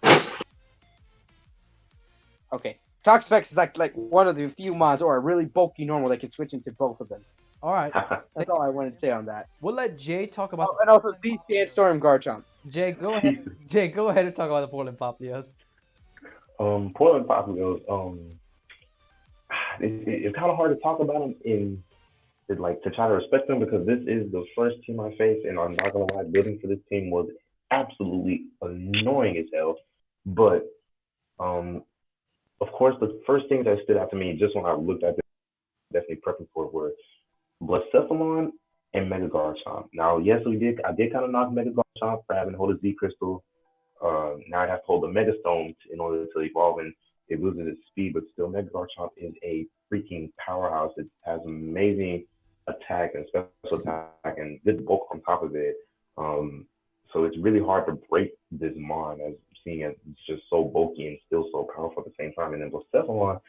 Okay, Toxapex is like one of the few mods or a really bulky normal that can switch into both of them. All right, That's all I wanted to say on that. we'll let Jay talk about Oh, the and also Portland Z Poplios. Sandstorm Garchomp. Jay, go ahead. Jesus. Jay, go ahead and talk about the Portland Poplios. Portland Populous, it's kind of hard to talk about them like to try to respect them because this is the first team I faced, and I'm not gonna lie, building for this team was absolutely annoying as hell. But um, of course, the first things that stood out to me just when I looked at this, definitely prepping for it, were Blacephalon and Mega Garchomp. Now, yes, I did kind of knock Mega Garchomp for having to hold a Z Crystal. Now I have to hold the Mega Stone in order to evolve, and it loses its speed, but still, Mega Garchomp is a freaking powerhouse. It has amazing attack and special attack and good bulk on top of it. Um, so it's really hard to break this Mon as seeing it, it's just so bulky and still so powerful at the same time. And then Blacephalon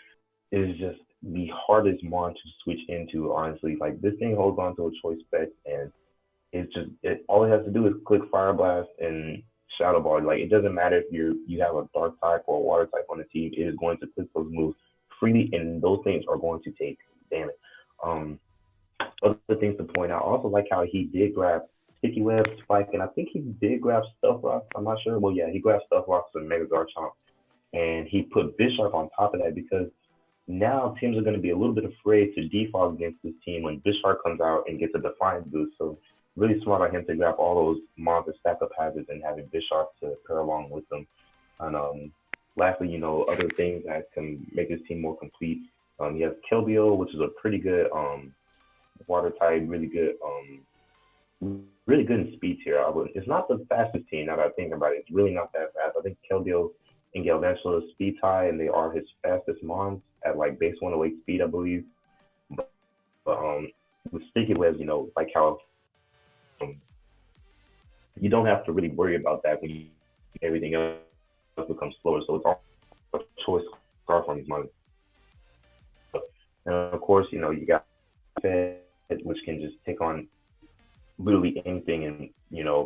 is just the hardest Mon to switch into, honestly. Like, this thing holds on to a choice spec, and all it has to do is click Fire Blast and Shadow Ball. Like, it doesn't matter if you have a Dark type or a Water type on the team. It is going to click those moves freely, and those things are going to take damage. Um, Other things to point out. I also like how he did grab Sticky Web, Spike, and I think he did grab Stuff Rocks. I'm not sure. Well, yeah, he grabbed Stuff Rocks and Mega Garchomp, and he put Bisharp on top of that because now teams are going to be a little bit afraid to default against this team when Bisharp comes out and gets a Defiance boost. So really smart of him to grab all those monster stack up hazards and having Bisharp to pair along with them. And lastly, other things that can make this team more complete. He has Keldeo, which is a pretty good water type, really good in speed tier. It's not the fastest team now that I think about it. It's really not that fast. I think Keldeo and Galvantula is speed tie, and they are his fastest mons at like base 108 speed, I believe. But with Sticky Webs, like how um, you don't have to really worry about that when everything else becomes slower. So it's all a choice scarf on these mons. And of course, you got Fed, which can just take on literally anything and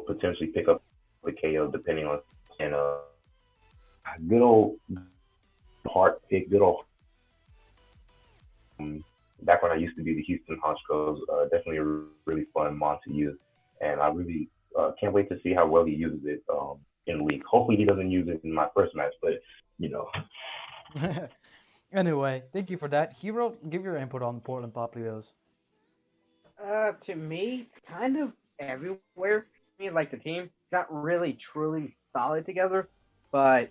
potentially pick up the KO depending on and good old heart pick, good old um, back when I used to be the Houston Honchos, definitely a really fun mod to use, and I really can't wait to see how well he uses it in the league. Hopefully, he doesn't use it in my first match, but you know, Anyway, thank you for that. Hero, give your input on the Portland Poplios. To me, it's kind of everywhere. I mean, like the team, it's not really truly solid together, but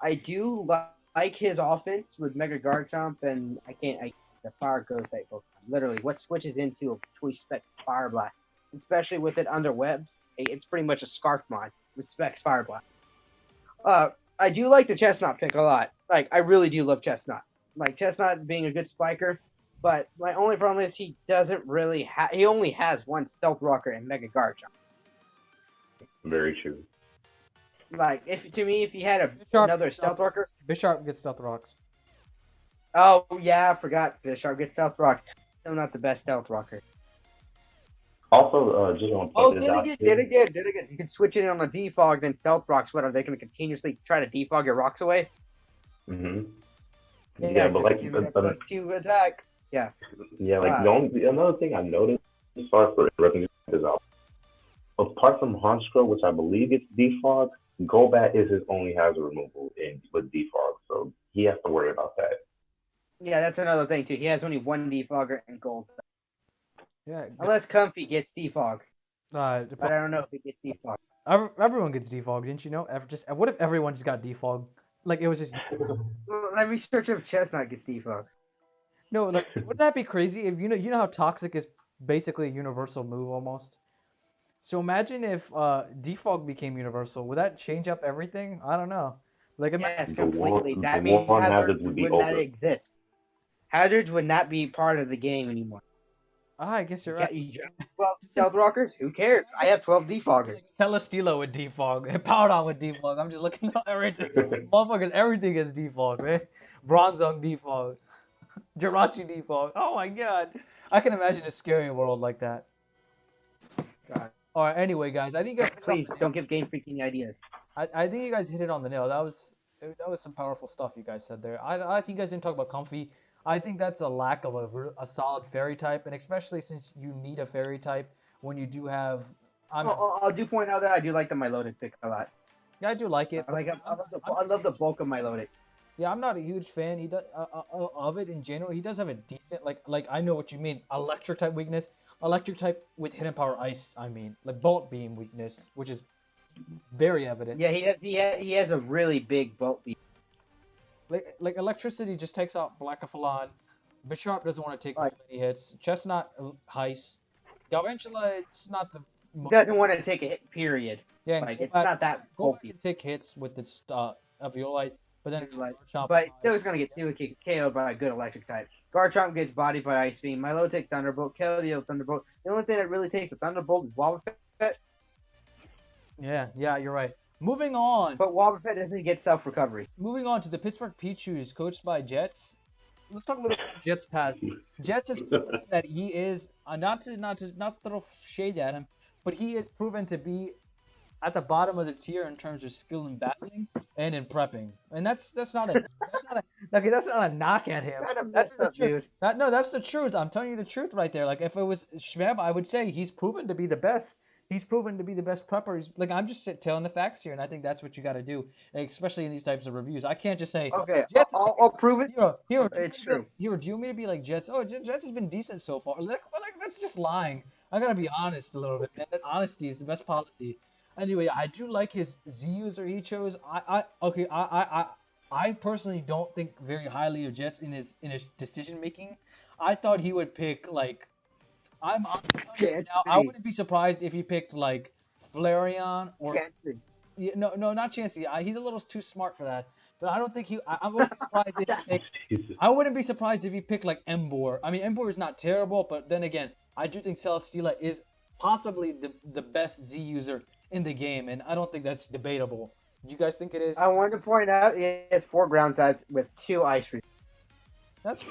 I do like like his offense with Mega Garchomp and the Fire Ghost type Pokemon. Literally, what switches into a Twitch Specs Fire Blast, especially with it under webs. It's pretty much a Scarf Mod with Specs Fire Blast. I do like the Chestnut pick a lot. Like, I really do love Chestnut. Like, Chestnut being a good spiker, but my only problem is he doesn't really he only has one Stealth Rocker and Mega Garchomp. Very true. Like, if he had another Stealth Rocker. Bisharp gets Stealth Rocks. Oh, yeah, I forgot. Bisharp gets Stealth Rock. Still not the best Stealth Rocker. Also, just want to point this out. Did again. You can switch it on a defog, then Stealth Rocks. What, are they going to continuously try to defog your rocks away? Mm-hmm. Yeah, but like plus 2 attack. Yeah. Yeah, like another thing I noticed as far as for revenue is apart from Honchkrow, which I believe it's defog, Golbat is his only hazard removal with defog, so he has to worry about that. Yeah, that's another thing too. He has only one defogger and gold. Yeah. Unless Comfy gets defog. But I don't know if he gets defog. Everyone gets defog, didn't you know? What if everyone just got defog? Like it was just. Let me search if Chestnut gets defog. No, like wouldn't that be crazy if you know how toxic is basically a universal move almost. So imagine if defog became universal. Would that change up everything? I don't know. Like yes, completely. That means hazards would be not exist. Hazards would not be part of the game anymore. I guess you're right. Well, Stealth Rockers, who cares? I have 12 defoggers. Like Celesteela with defog, Powdon with defog. I'm just looking at everything. Motherfuckers, everything is defog, man. Bronzong defog. Jirachi defog. Oh my god. I can imagine a scary world like that. God. Alright, anyway, guys, I think you guys please don't give Game Freak any ideas. I think you guys hit it on the nail. That was some powerful stuff you guys said there. I think you guys didn't talk about Comfy. I think that's a lack of a solid fairy type, and especially since you need a fairy type when you do have. I do point out that I do like the Milotic pick a lot. Yeah, I do like it. I love the bulk of Milotic. Yeah, I'm not a huge fan. He does of it in general. He does have a decent like I know what you mean. Electric type weakness, electric type with hidden power ice. I mean, like bolt beam weakness, which is very evident. Yeah, he has a really big bolt beam. Like electricity just takes out Blackaphalon. Bisharp doesn't want to take many hits. Chestnut heist. Galvantula, it's not the. Doesn't want to take a hit. Period. Yeah, like it's not that bulky. Can take hits with its Eviolite, but then Garchomp. But still, it's gonna get KO'd by a good electric type. Garchomp gets bodied by Ice Beam. Milotic Thunderbolt. Keldeo Thunderbolt. The only thing that really takes a Thunderbolt is Wobbuffet. Yeah, you're right. Moving on. But Wobbuffet doesn't get self-recovery. Moving on to the Pittsburgh Pichus, coached by Jets. Let's talk a little about Jets' past. Jets has proven that he is not to throw shade at him, but he is proven to be at the bottom of the tier in terms of skill in battling and in prepping, and that's not a knock at him. That's the truth. That's the truth. I'm telling you the truth right there. Like if it was Schweb, I would say he's proven to be the best. He's proven to be the best prepper. Like I'm just telling the facts here, and I think that's what you got to do, especially in these types of reviews. I can't just say, okay, Jets, I'll prove it. Here, it's true. Here, do you want me to be like Jets? Oh, Jets has been decent so far. Like that's just lying. I gotta be honest a little bit, man. That honesty is the best policy. Anyway, I do like his Z user he chose. I personally don't think very highly of Jets in his decision making. I thought he would pick like. I'm now. I wouldn't be surprised if he picked like Flareon or Chansey. No, not Chansey. He's a little too smart for that. But I don't think he. I wouldn't be surprised if he picked. I wouldn't be surprised if he picked like Emboar. I mean, Emboar is not terrible, but then again, I do think Celesteela is possibly the best Z user in the game, and I don't think that's debatable. Do you guys think it is? I wanted to point out he has 4 ground types with 2 ice resistance. That's.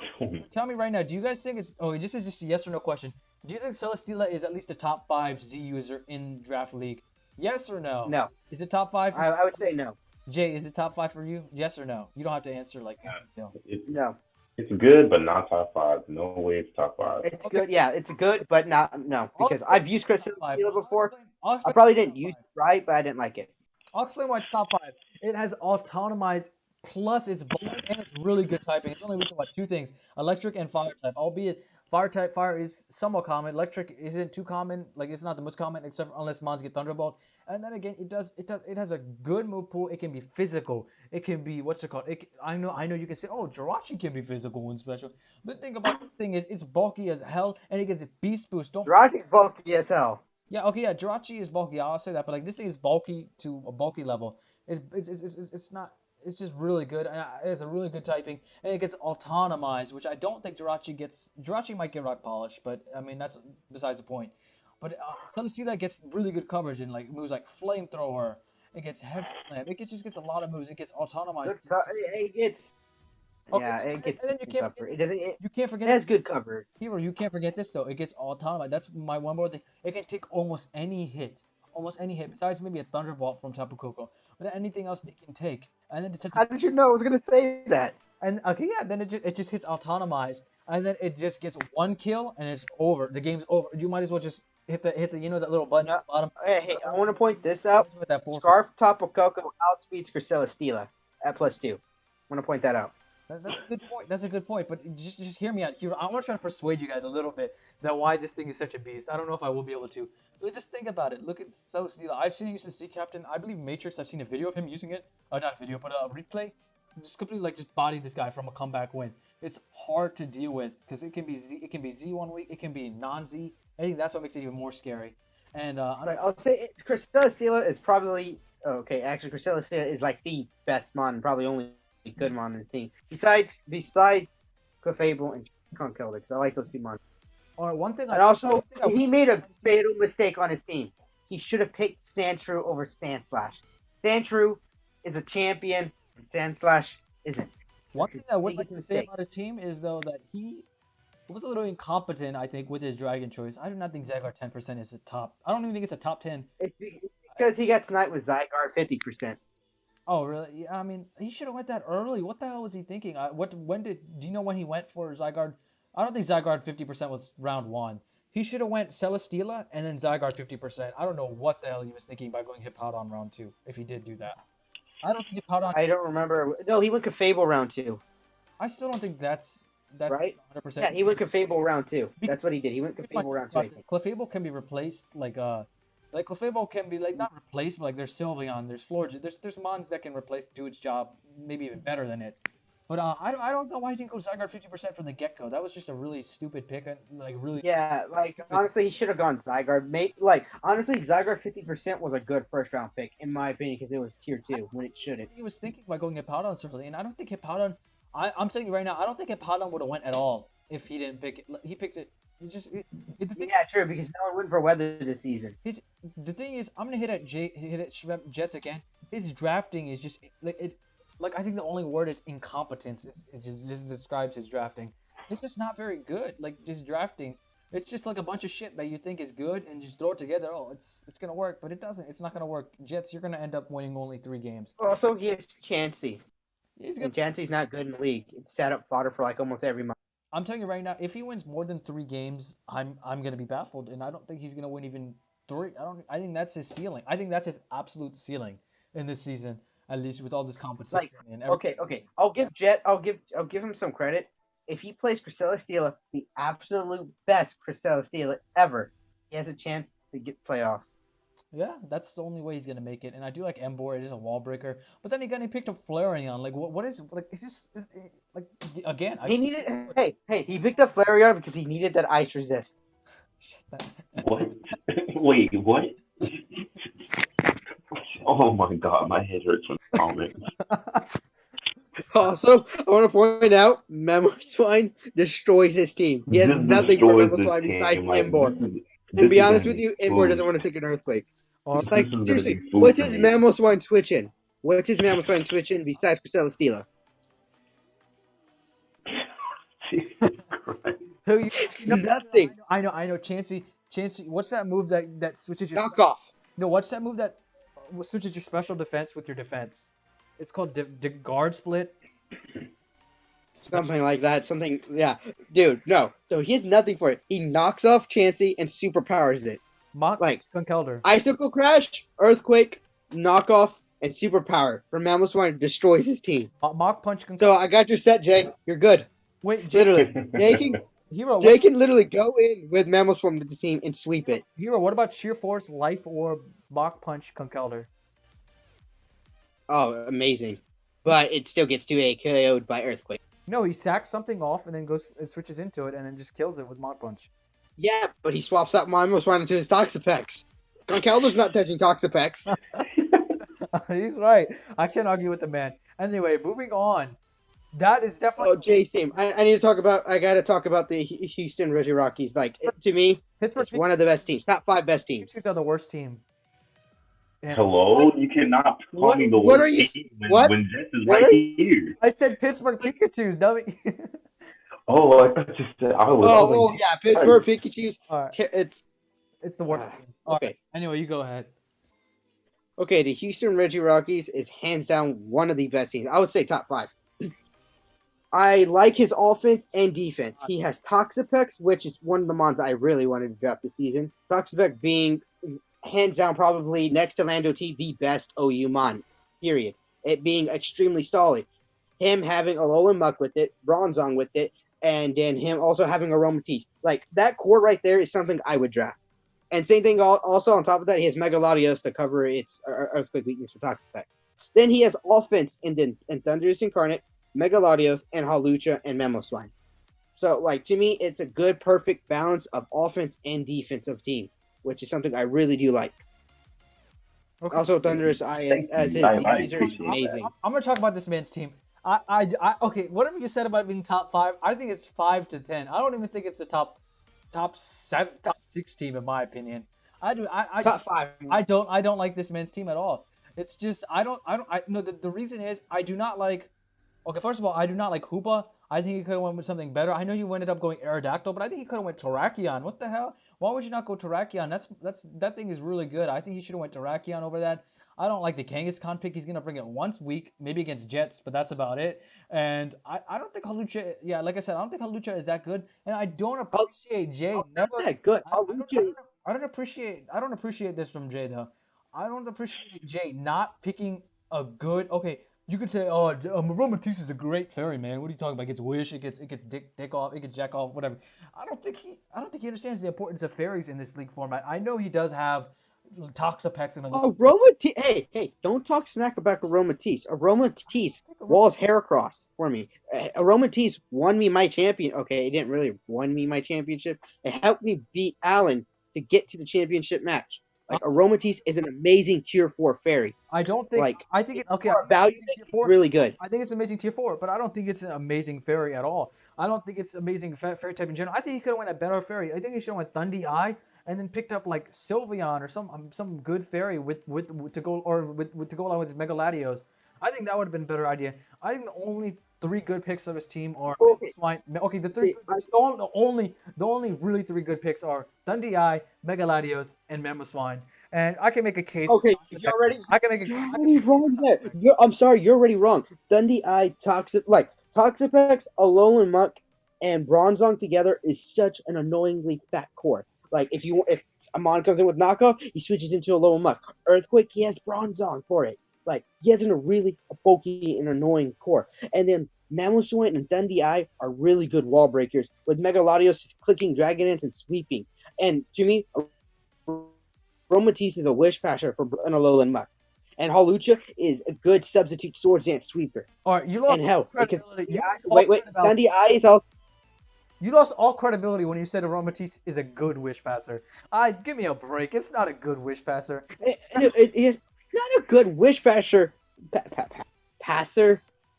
Tell me right now. Do you guys think it's? Oh, this is just a yes or no question. Do you think Celesteela is at least a top 5 Z user in Draft League? Yes or no? No. Is it top 5? I would say no. Jay, is it top 5 for you? Yes or no? You don't have to answer like in detail. No. It's good, but not top 5. No way it's top 5. It's good, yeah. It's good, but no. Because I've used Celesteela before. I probably didn't use it right, but I didn't like it. I'll explain why it's top 5. It has autonomized plus it's bullet and it's really good typing. It's only weak to 2 things: electric and fire type. Albeit Fire type fire is somewhat common. Electric isn't too common. Like it's not the most common, except unless mons get Thunderbolt. And then again, it has a good move pool. It can be physical. It can be what's it called? I know you can say, oh, Jirachi can be physical and special. But the thing about this thing is it's bulky as hell, and it gets a beast boost. Don't Rocket bulky as hell. Yeah, okay, yeah, Jirachi is bulky. I'll say that, but like this thing is bulky to a bulky level. It's not. It's just really good. And it's a really good typing, and it gets autonomized, which I don't think Jirachi gets. Jirachi might get rock polish, but I mean that's besides the point. But Celesteela gets really good coverage in like moves like flamethrower. It gets heavy slam. Just gets a lot of moves. It gets autonomized. Good it gets Okay, yeah, it gets and then you good can't forget cover. It this. doesn't. It, You can't it forget has this. good cover. Hero, you can't forget this though. It gets autonomous. That's my one more thing. It can take almost any hit, besides maybe a thunderbolt from Tapu Koko. But anything else it can take, and then it's such a How did you know I was gonna say that? and okay, yeah, then it just hits autonomized, and then it just gets one kill and it's over. The game's over. You might as well just hit the that little button at No, the bottom. hey, I want to point this Might out. as well hit that forfeit. Scarf Tapu Koko outspeeds Crescella Stela at +2. I want to point that out. That's a good point. That's a good point. But just hear me out. Hero, I want to try to persuade you guys a little bit that why this thing is such a beast. I don't know if I will be able to. But just think about it. Look at Celesteela. I've seen him use the Sea Captain. I believe Matrix. I've seen a video of him using it. Not a video, but a replay. Just completely like just body this guy from a comeback win. It's hard to deal with because it can be Z. It can be Z one week. It can be non-Z. I think that's what makes it even more scary. And But I'll say Crescella Stela is probably okay. Actually, Crescella Stela is like the best mon, probably only good mon in this team. Besides Clefable and Conkeldurr, because I like those two mon. all right, one thing And also, one thing I he wish- made a fatal mistake on his team. He should have picked Sandshrew over Sandslash. Sandshrew is a champion, and Sandslash isn't. One That's thing his I would like biggest to say mistake. about his team is though that he was a little incompetent, I think, with his dragon choice. I do not think Zygarde 10% is a top. I don't even think it's a top 10. It's because he got sniped with Zygarde 50%. Oh, really? Yeah, I mean, he should have went that early. What the hell was he thinking? Do you know when he went for Zygarde? I don't think Zygarde 50% was round one. He should have went Celesteela and then Zygarde 50%. I don't know what the hell he was thinking by going Hippowdon round two, if he did do that. I don't think Hippowdon. I don't remember. No, he went Clefable round 2, I still don't think that's right? 100%. Yeah, he went Clefable round 2. Because That's what he did. He went here's my Clefable round 2. I process. think. Clefable can be replaced like Clefable can be like not replaced, but like there's Sylveon, there's Florges, there's mons that can replace do its job maybe even better than it. But I don't know why he didn't go Zygarde 50% from the get go. That was just a really stupid pick, and like really. Yeah, like honestly, he should have gone Zygarde. Honestly, Zygarde 50% was a good first round pick in my opinion because it was tier 2 when it shouldn't. He was thinking about going Hippowdon so early, and I don't think Hippowdon. I'm telling you right now, I don't think Hippowdon would have went at all if he didn't pick it. He picked it. The thing Yeah, true because no one went for weather this season. the thing is, I'm gonna hit at Jets again. His drafting is just like it's like I think the only word is incompetence. It just describes his drafting. It's just not very good. Like just drafting, it's just like a bunch of shit that you think is good and just throw it together. Oh, it's gonna work, but it doesn't. It's not gonna work. Jets, you're gonna end up winning only 3 games. Also, he has Chansey, He's gonna. and Chansey's not good in the league. It's set up fodder for like almost every month. I'm telling you right now, if he wins more than 3 games, I'm gonna be baffled, and I don't think he's gonna win even 3. I don't. I think that's his ceiling. I think that's his absolute ceiling in this season, at least with all this competition Like, and everything. okay. I'll give him some credit. If he plays Crescella Stela, the absolute best Crescella Stela ever, he has a chance to get playoffs. Yeah, that's the only way he's gonna make it. And I do like Embor. It is a wall breaker. But then again, he picked up Flareon. Like, what is like? It's just like again. He needed. Hey, he picked up Flareon because he needed that ice resist. What? Wait, what? Oh my god, my head hurts from the comment. Also, I want to point out, Swine destroys his team. He has This nothing for destroys this Swine besides team. Like, Embor. this And be is honest gonna with you, be Embor food. doesn't want to take an earthquake. This Like, is gonna seriously, be food what's for his me. Mamoswine switch in? What's his Mamoswine switch in besides Crescella Stela? Jesus Christ. Who you know, Nothing. I know. Chansey. What's that move that switches your? Knock off. No, what's that move that switches your special defense with your defense? It's called guard split. Something like that. Something, yeah. Dude, no. So he has nothing for it. He knocks off Chansey and superpowers it. Mock Like, Conkeldurr. Icicle Crash, Earthquake, Knockoff, and Superpower. From Mamoswine destroys his team. Mock punch Conkeldurr. So I got your set, Jay. You're good. Wait, Jay, Literally. Hero, Jay can literally go in with Mamoswine with the team and sweep it. Hero, what about Sheer Force, Life Orb, Mach Punch, Conkeldurr? Oh, amazing. But it still gets 2A KO'd by Earthquake. No, he sacks something off and then goes and switches into it and then just kills it with Mach Punch. Yeah, but he swaps out Mamoswine into his Toxapex. Conkeldurr's not touching Toxapex. He's right. I can't argue with the man. Anyway, moving on. That is definitely Oh, Jay's team. I need to talk about. I got to talk about the Houston Reggie Rockies. Like to me, Pittsburgh it's one of the best teams. Top 5 best teams. Pikachu's are the worst team. And Hello, you cannot call What? me the What are worst you? team What? when Jets is What right are you? here. I said Pittsburgh Pikachu's, dummy. Oh, I thought you said I was Oh, like, yeah, Christ. Pittsburgh Pikachu's. All right, It's it's the worst team. All right. okay. Anyway, you go ahead. Okay, the Houston Reggie Rockies is hands down one of the best teams. I would say top 5. I like his offense and defense. He has Toxapex, which is one of the mons I really wanted to draft this season. Toxapex being hands down probably next to Lando T the best OU mon. Period. It being extremely solid. Him having Alolan Muck with it, Bronzong with it, and then him also having Aromatisse. Like that core right there is something I would draft. And same thing also on top of that, he has Megalodios to cover its earthquake weakness for Toxapex. Then he has offense in Thunderous Incarnate, Megalodios, and Halucha and Mamoswine. So, like, to me, it's a good, perfect balance of offense and defensive team, which is something I really do like. Okay. Also, Thunderous Thank as you. his I user is appreciate amazing. I'm gonna talk about this man's team. Okay. Whatever you said about being top 5, I think it's 5 to 10. I don't even think it's the top 7, top 6 team in my opinion. I do. Top 5. I don't like this man's team at all. It's just I no the reason is I do not like. Okay, first of all, I do not like Hoopa. I think he could have went with something better. I know you ended up going Aerodactyl, but I think he could have went Terrakion. What the hell? Why would you not go Terrakion? That thing is really good. I think he should have went Terrakion over that. I don't like the Kangaskhan pick. He's gonna bring it once week, maybe against Jets, but that's about it. And I don't think Halucha. Yeah, like I said, I don't think Halucha is that good. And I don't appreciate Jay. Not that good. I don't appreciate this from Jay though. I don't appreciate Jay not picking a good. Okay, you could say, oh, Aromatisse is a great fairy, man. What are you talking about? It gets wish, it gets dick off, it gets jack off, whatever. I don't think he understands the importance of fairies in this league format. I know he does have Toxapex and a little. Aromatisse. Hey, don't talk smack about Aromatisse. Aromatisse walls Heracross for me. Aromatisse won me my champion. Okay, it didn't really won me my championship. It helped me beat Allen to get to the championship match. Like Aromatisse is an amazing tier 4 fairy. I don't think. Like I think it. Okay, I for think it's value, amazing tier it's 4. really good. I think it's amazing tier 4, but I don't think it's an amazing fairy at all. I don't think it's amazing fairy type in general. I think he could have went a better fairy. I think he should have went Thundy Eye and then picked up like Sylveon or some good fairy with to go or with to go along with his Megaladios. I think that would have been a better idea. I think the only 3 good picks of his team are Okay, Swine. Okay, the three see, the only really 3 good picks are Thundy Eye, Megaladios, and Mamoswine. And I can make a case. okay, I can make you're I can make already a case wrong for there. Toxapex. I'm sorry, you're already wrong. Dundee Eye, Toxapex, Alolan Muck, and Bronzong together is such an annoyingly fat core. Like if Amon comes in with knockoff, he switches into Alolan Muck. Earthquake, he has Bronzong for it. Like he has a really bulky and annoying core. And then Mamoswine and Dundee Eye are really good wall breakers, with Megalodios just clicking Dragon Dance and sweeping. And to me, Romatisse is a wish passer for an Alolan Muck. And Halucha is a good substitute Swords Dance sweeper. All right, you lost And hell, because credibility. You lost all wait, credibility. Dundee Eye is also You lost all credibility when you said Aromatisse is a good wish passer. Give me a break. It's not a good wish passer. it is not a good wish passer.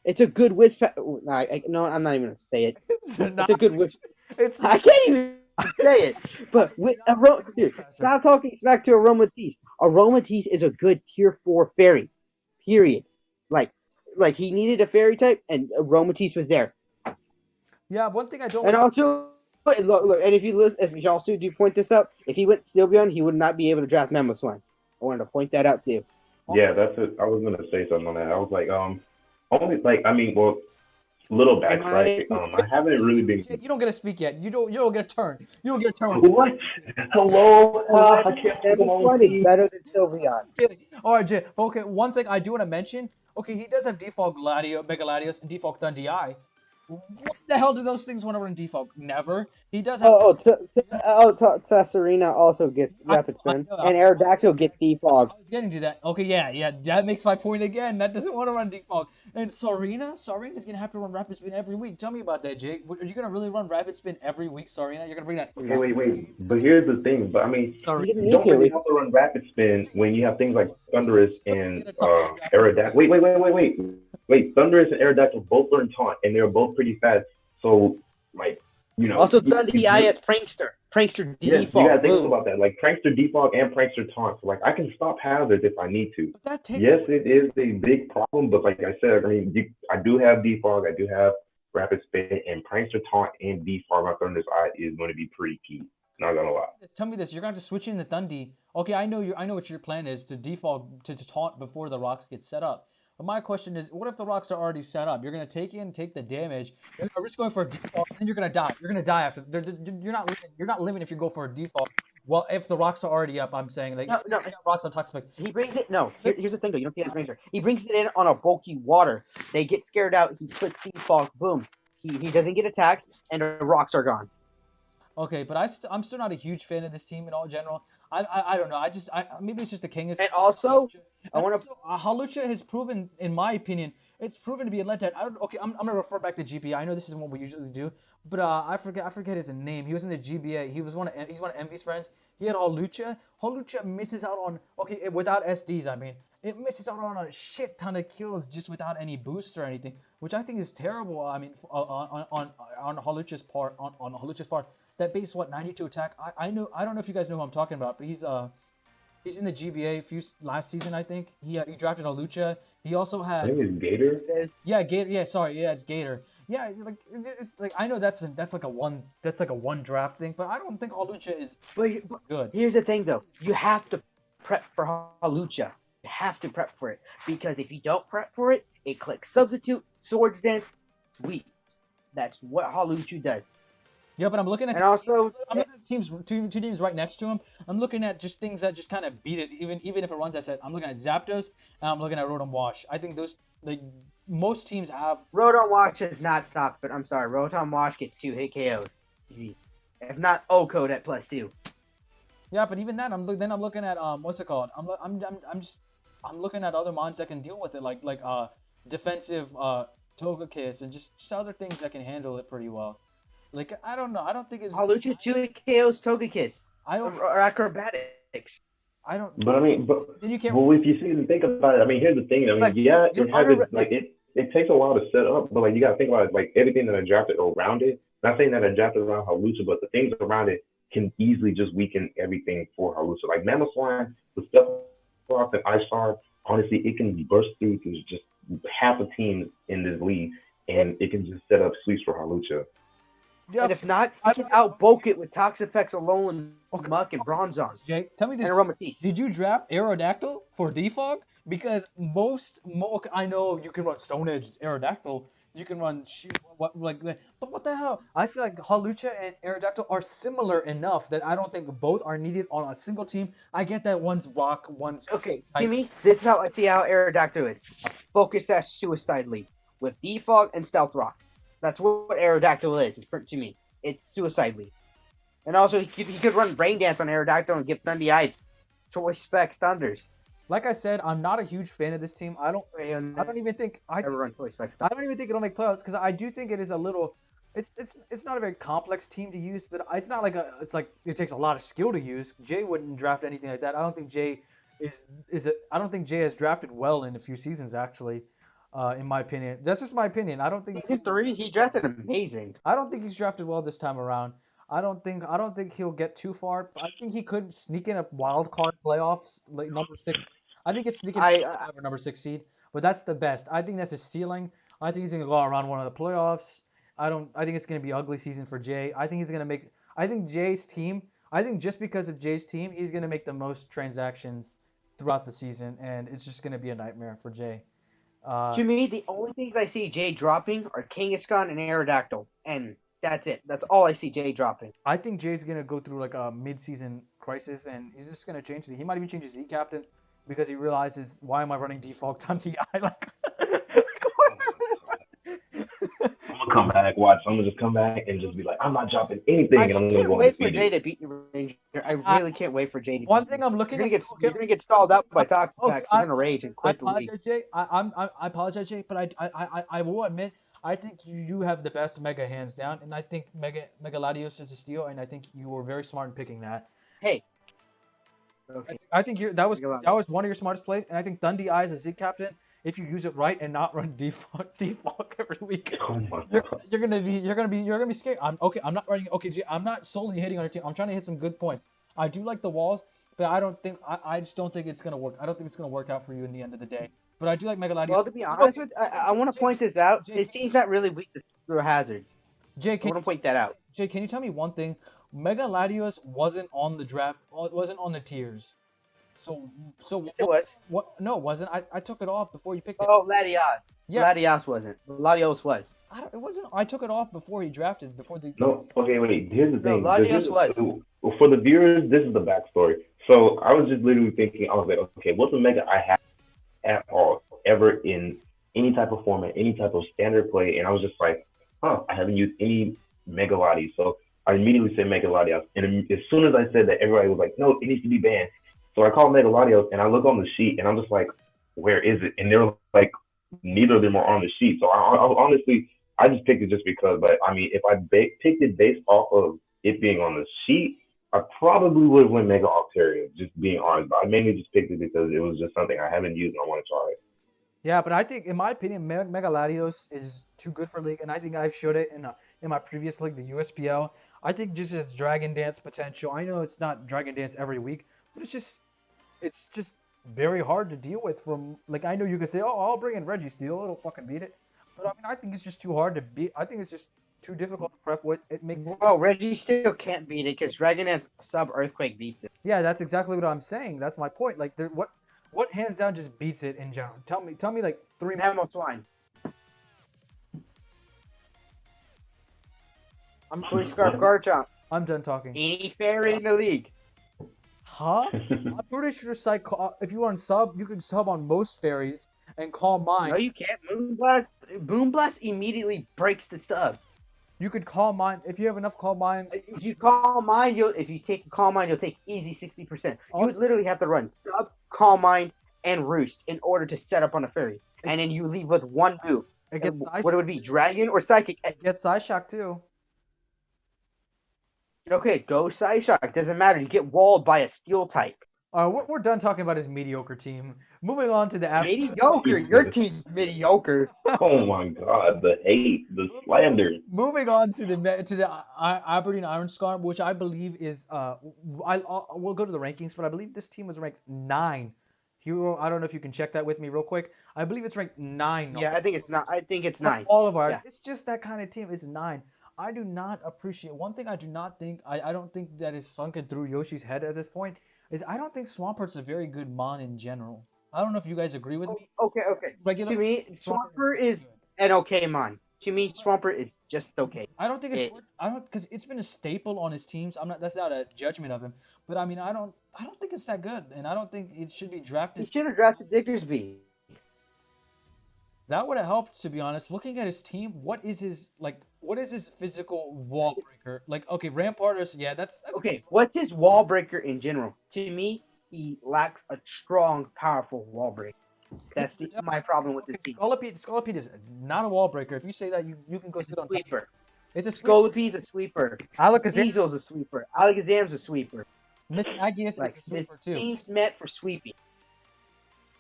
It's a good wish no, I'm not even gonna say it. It's not. It's a good wish. It's I can't even say it. But with dude, stop talking smack to Aromatisse. Aromatisse is a good tier 4 fairy. Period. Like he needed a fairy type, and Aromatisse was there. Yeah, one thing I don't And like. also, look, and if you listen, if you also do point this out, if he went Sylveon, he would not be able to draft Mamoswine. I wanted to point that out too. Yeah, that's it. I was gonna say something on that. I was like, only like I mean, well, little Am backtrack. I? I haven't really been. You don't get to speak yet. You don't get a turn. You don't get a turn. What? Hello? I Eleven can't pick my own Mamoswine is team. better than Sylveon. Kidding. All right, Jay. Okay, one thing I do want to mention. Okay, he does have default Gladio, Megaladios, and default Thundee Eye. What the hell do those things want to run default? Never. He does have. Serena also gets rapid I spin, know. and Aerodactyl gets defog. I was getting to that. Okay, yeah. That makes my point again. That doesn't want to run default. And Sarina's gonna have to run rapid spin every week. Tell me about that, Jake. Are you gonna really run rapid spin every week, Sarina? You're gonna bring that? Okay, wait. But here's the thing. But I mean, Sorry. He doesn't you need don't to. really have to run rapid spin when you have things like Thunderous Still and get a taunt after. Aerodactyl. Wait. Thunderous and Aerodactyl both learn taunt, and they're both pretty fast. So, like, Also, Dundee I as Prankster. Prankster yes, you gotta default. think Boom. about that. Like Prankster defog and Prankster taunt. So, like, I can stop hazards if I need to. But that takes. Yes, it is a big problem, but like I said, I mean, I do have defog, I do have rapid spin, and Prankster taunt and defog on Thunderous Eye is going to be pretty key. Not gonna lie. Tell me this. You're going to switch in the Thundee. Okay, I know what your plan is to default to taunt before the rocks get set up. But my question is, what if the rocks are already set up? You're going to take the damage. You're gonna risk going for a default, and then you're going to die. You're going to die after. You're not living. You're not living if you go for a default. Well, if the rocks are already up, I'm saying like No, no. you got rocks on toxic. He brings it. No, here's the thing though. You don't see that Prankster. He brings it in on a bulky water. They get scared out. He clicks defog. Boom. He doesn't get attacked, and the rocks are gone. Okay, but I'm still not a huge fan of this team in all general. I don't know. Maybe it's just the king is. And also, I And want to. also, Halucha has proven, in my opinion, it's proven to be a letdown. Okay, I'm gonna refer back to GPA. I know this isn't what we usually do, but I forget his name. He was in the GBA. He's one of Envy's friends. He had Halucha. Halucha misses out on without SDs. I mean, it misses out on a shit ton of kills just without any boost or anything, which I think is terrible. I mean, on Halucha's part, on Halucha's part, that base 92 attack. I don't know if you guys know who I'm talking about, but he's in the GBA last season, I think. He drafted a Lucha. He also I had think it's Gator. Gator. Yeah, sorry, yeah, it's Gator. Yeah, like it's like I know that's like a one draft thing, but I don't think all Lucha is But good. here's the thing though. You have to prep for Halucha. You have to prep for it because if you don't prep for it, it clicks substitute, swords dance, sweeps. That's what Halucha does. Yeah, but I'm looking at And also, I'm looking at two teams right next to him. I'm looking at just things that just kind of beat it, even if it runs that set. I'm looking at Zapdos and I'm looking at Rotom Wash. I think those like most teams have. Rotom Wash does not stop, but I'm sorry, Rotom Wash gets 2-hit KO'd. Easy. If not O-code at +2. Yeah, but even that, I'm looking at what's it called? I'm looking at other mons that can deal with it, like defensive Togekiss and just other things that can handle it pretty well. Like I don't know, I don't think it's Halucha 2-hit KOs Togekiss. I don't Or acrobatics. I don't. But I mean, but Then you can't. well, if you see and think about it, I mean, here's the thing. I mean, Like, yeah, you're it has its like, it takes a while to set up, but like you gotta think about it, like everything that I drafted around it. Not saying that I drafted around Halucha, but the things around it can easily just weaken everything for Halucha. Like Mamoswine, the stuff off and Ice Star, honestly, it can burst through to just half a team in this league, and it can just set up sweeps for Halucha. Yeah, and if not, he can outbulk it with Toxapex, Alolan Muck, and Bronzong. Jake, tell me this. And Aromatisse. Did you draft Aerodactyl for defog? Because I know you can run Stone Edge Aerodactyl, you can run but what the hell? I feel like Halucha and Aerodactyl are similar enough that I don't think both are needed on a single team. I get that one's rock, one's Okay, type. Jimmy, this is how I see how Aerodactyl is. A focus ass suicide lead with defog and stealth rocks. That's what Aerodactyl is. It's to me. It's suicide lead. And also, he could run Brain Dance on Aerodactyl and give Thundy Eye choice specs thunders. Like I said, I'm not a huge fan of this team. I don't even think I don't even think it'll make playoffs because I do think it is a little. It's not a very complex team to use, but it's not like it's like it takes a lot of skill to use. Jay wouldn't draft anything like that. I don't think Jay I don't think Jay has drafted well in a few seasons actually. In my opinion, that's just my opinion. I don't think Season 3, he drafted amazing. I don't think he's drafted well this time around. I don't think he'll get too far. I think he could sneak in a wild card playoffs like number 6. I think it's sneaking or number 6 seed, but that's the best. I think that's his ceiling. I think he's gonna go around one of the playoffs. I think it's gonna be an ugly season for Jay. I think he's gonna make. I think Jay's team. I think just because of Jay's team, he's gonna make the most transactions throughout the season, and it's just gonna be a nightmare for Jay. To me, the only things I see Jay dropping are Kangaskhan and Aerodactyl, and that's it. That's all I see Jay dropping. I think Jay's gonna go through like a mid-season crisis, and he's just gonna change He might even change his Z captain because he realizes, why am I running default on TI? Like, I'm gonna come back. Watch, I'm gonna just come back and just be like, I'm not dropping anything, I and I'm gonna can't go wait for undefeated. Jay to beat the Ranger. I I, really can't wait for Jay to one beat thing you. I'm looking at. Okay, You're gonna get stalled out by Toxic okay, Packs. You're gonna rage and I quit the league. apologize, Jay. I apologize, Jay, but I will admit I think you have the best Mega hands down, and I think Mega Latios is a steal, and I think you were very smart in picking that. Hey, okay. I think that was Think about that it. was one of your smartest plays, and I think Dundee Eye as a Z captain, if you use it right and not run default every week, Oh my you're god. you're gonna be scared. I'm okay. I'm not running. Okay, Jay, I'm not solely hitting on your team. I'm trying to hit some good points. I do like the walls, but I just don't think it's gonna work. I don't think it's gonna work out for you in the end of the day. But I do like Mega Latios. Well, to be honest with, I want to Jay, point this out. Jay, His team's not really weak to through hazards. Jay, I want to point that out. Jay, can you tell me one thing? Mega Latios wasn't on the draft. Wasn't on the tiers. So Yes, it was. what? No, it wasn't. I took it off before you picked it. Oh, Latios. Yeah, Latios wasn't. Latios was. it wasn't. I took it off before he drafted. Before the. No, okay, wait. Here's the No, thing. Latios was. For the viewers, this is the backstory. So I was just literally thinking, I was like, okay, what's a mega I have at all ever in any type of format, any type of standard play? And I was just like, I haven't used any mega Latios. So I immediately said mega Latios. And as soon as I said that, everybody was like, no, it needs to be banned. So I called mega Latios and I look on the sheet and I'm just like, where is it? And they're like, neither of them are on the sheet. So I honestly, I just picked it just because. But I mean, if I picked it based off of it being on the sheet, I probably would have went Mega Octaria, just being honest. But I mainly just picked it because it was just something I haven't used and I want to try it. Yeah, but I think, in my opinion, Mega Latios is too good for league, and I think I've showed it in my previous league, the USPL. I think just its Dragon Dance potential. I know it's not Dragon Dance every week, but it's just very hard to deal with. From like, I know you could say, oh, I'll bring in Reggie Steele, it'll fucking beat it. But I mean, I think it's just too hard to beat. I think it's just too difficult to prep with. It makes Well, Reggie still can't beat it because Dragon Dance Sub Earthquake beats it. Yeah, that's exactly what I'm saying. That's my point. Like, what hands down just beats it in general? Tell me like three. Mammal Swine. I'm Toy Scarf Garchomp. I'm done talking. Any fairy in the league. Huh? I'm pretty sure if you want sub, you can sub on most fairies and call mine. No, you can't. Moonblast. Moonblast immediately breaks the sub. You could call mine if you have enough call mines. If you call mine, if you take call mine, you'll take easy 60%. You would literally have to run sub, call mine, and roost in order to set up on a fairy, and then you leave with one move. It gets What it would be, dragon or psychic? It gets Psyshock too. Okay, go Psyshock. Doesn't matter. You get walled by a steel type. We're done talking about his mediocre team. Moving on to the Mediocre. Your team's mediocre. Oh my god, the hate, the slander. Moving on to the Aberdeen Iron Scarm, which I believe is we'll go to the rankings, but I believe this team was ranked 9. Heero, I don't know if you can check that with me real quick. I believe it's ranked 9. Yeah, I think it's not. I think it's 9. All of ours. Yeah. It's just that kind of team. It's 9. I do not appreciate one thing. I do not think I don't think that is sunken through Yoshi's head at this point. Is I don't think Swampert's a very good mon in general. I don't know if you guys agree with me. Okay. To me, Swampert is an okay mon. To me, Swampert is just okay. I don't think because it's been a staple on his teams. That's not a judgment of him, but I mean I don't think it's that good, and I don't think it should be drafted. He should have drafted Diggersby. That would have helped, to be honest. Looking at his team, what is his physical wall breaker? Like, okay, Ramparters, yeah, that's okay. What's his wall breaker in general? To me, he lacks a strong, powerful wall breaker. That's my problem with this team. Scolipede is not a wall breaker. If you say that, you can go sit on sweeper. It's a Scolipede's a sweeper. Alakazam. Weasel's a sweeper. Alakazam's a sweeper. Miss Agius like, is a sweeper too. Team's meant for sweeping.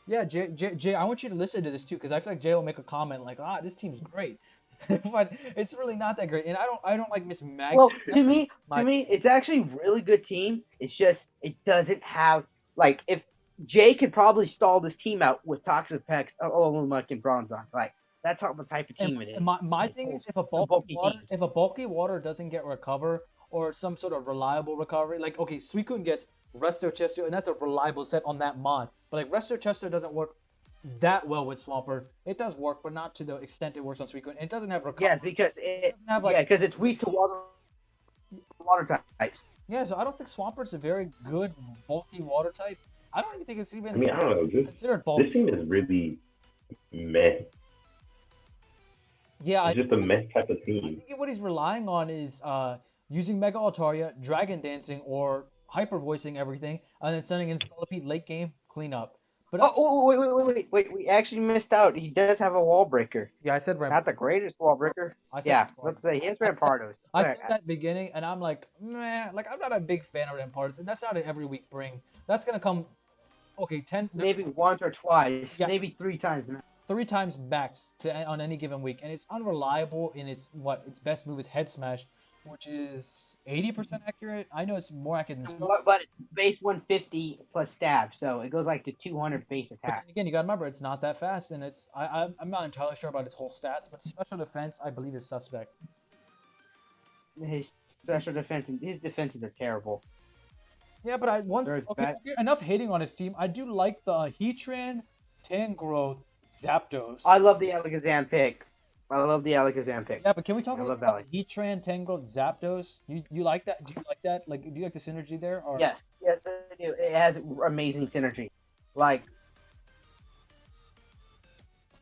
Yeah, Jay, I want you to listen to this too, because I feel like Jay will make a comment like, this team's great, but it's really not that great. And I don't like Miss Mag. Well, to me, it's actually a really good team. It's just it doesn't have like if Jay could probably stall this team out with Toxic Pex, Olumuk, and Bronzong. Like that's how the type of team it is. My thing is if a bulky water doesn't get recover or some sort of reliable recovery, like okay, Suicune gets Resto Chesto, and that's a reliable set on that mod. But like Resto Chesto doesn't work that well with Swampert. It does work, but not to the extent it works on Suicune. It doesn't have recovery. Yeah, because because it's weak to water types. Yeah, so I don't think Swampert's a very good bulky water type. I don't even think it's even. I mean, I don't know. Considered bulky. This team is really meh. Yeah, It's just a mess type of I team. think what he's relying on is using Mega Altaria, Dragon Dancing, or Hyper Voicing everything, and then sending in Scolipede late game cleanup. But Oh, wait. We actually missed out. He does have a wall breaker. yeah, I said Not Rampart. the greatest wall breaker. I said Yeah, Rampardos. let's say he has I said Rampardos. I said that beginning, and I'm like, meh, like I'm not a big fan of Rampardos, and that's not an every week bring. That's gonna come okay, Maybe once or twice, yeah, maybe 3 times. 3 times max on any given week, and it's unreliable in its best move is Head Smash, which is 80% accurate. I know it's more accurate than Scope. But it's base 150 plus stab, so it goes like to 200 base But attack. then again, you gotta remember it's not that fast, and I'm not entirely sure about its whole stats, but special defense I believe is suspect. His special defense and his defenses are terrible. Yeah, but They're okay, bad. enough hating on his team. I do like the Heatran, Tangrowth, I Zapdos. love the Alakazam pick. I love the Alakazam pick. Yeah, but can we talk a I little love bit about Alak. the Heatran, Tangrowth, Zapdos? You like that? Do you like that? Like, do you like the synergy there? Or Yes, I do. It has amazing synergy. Like,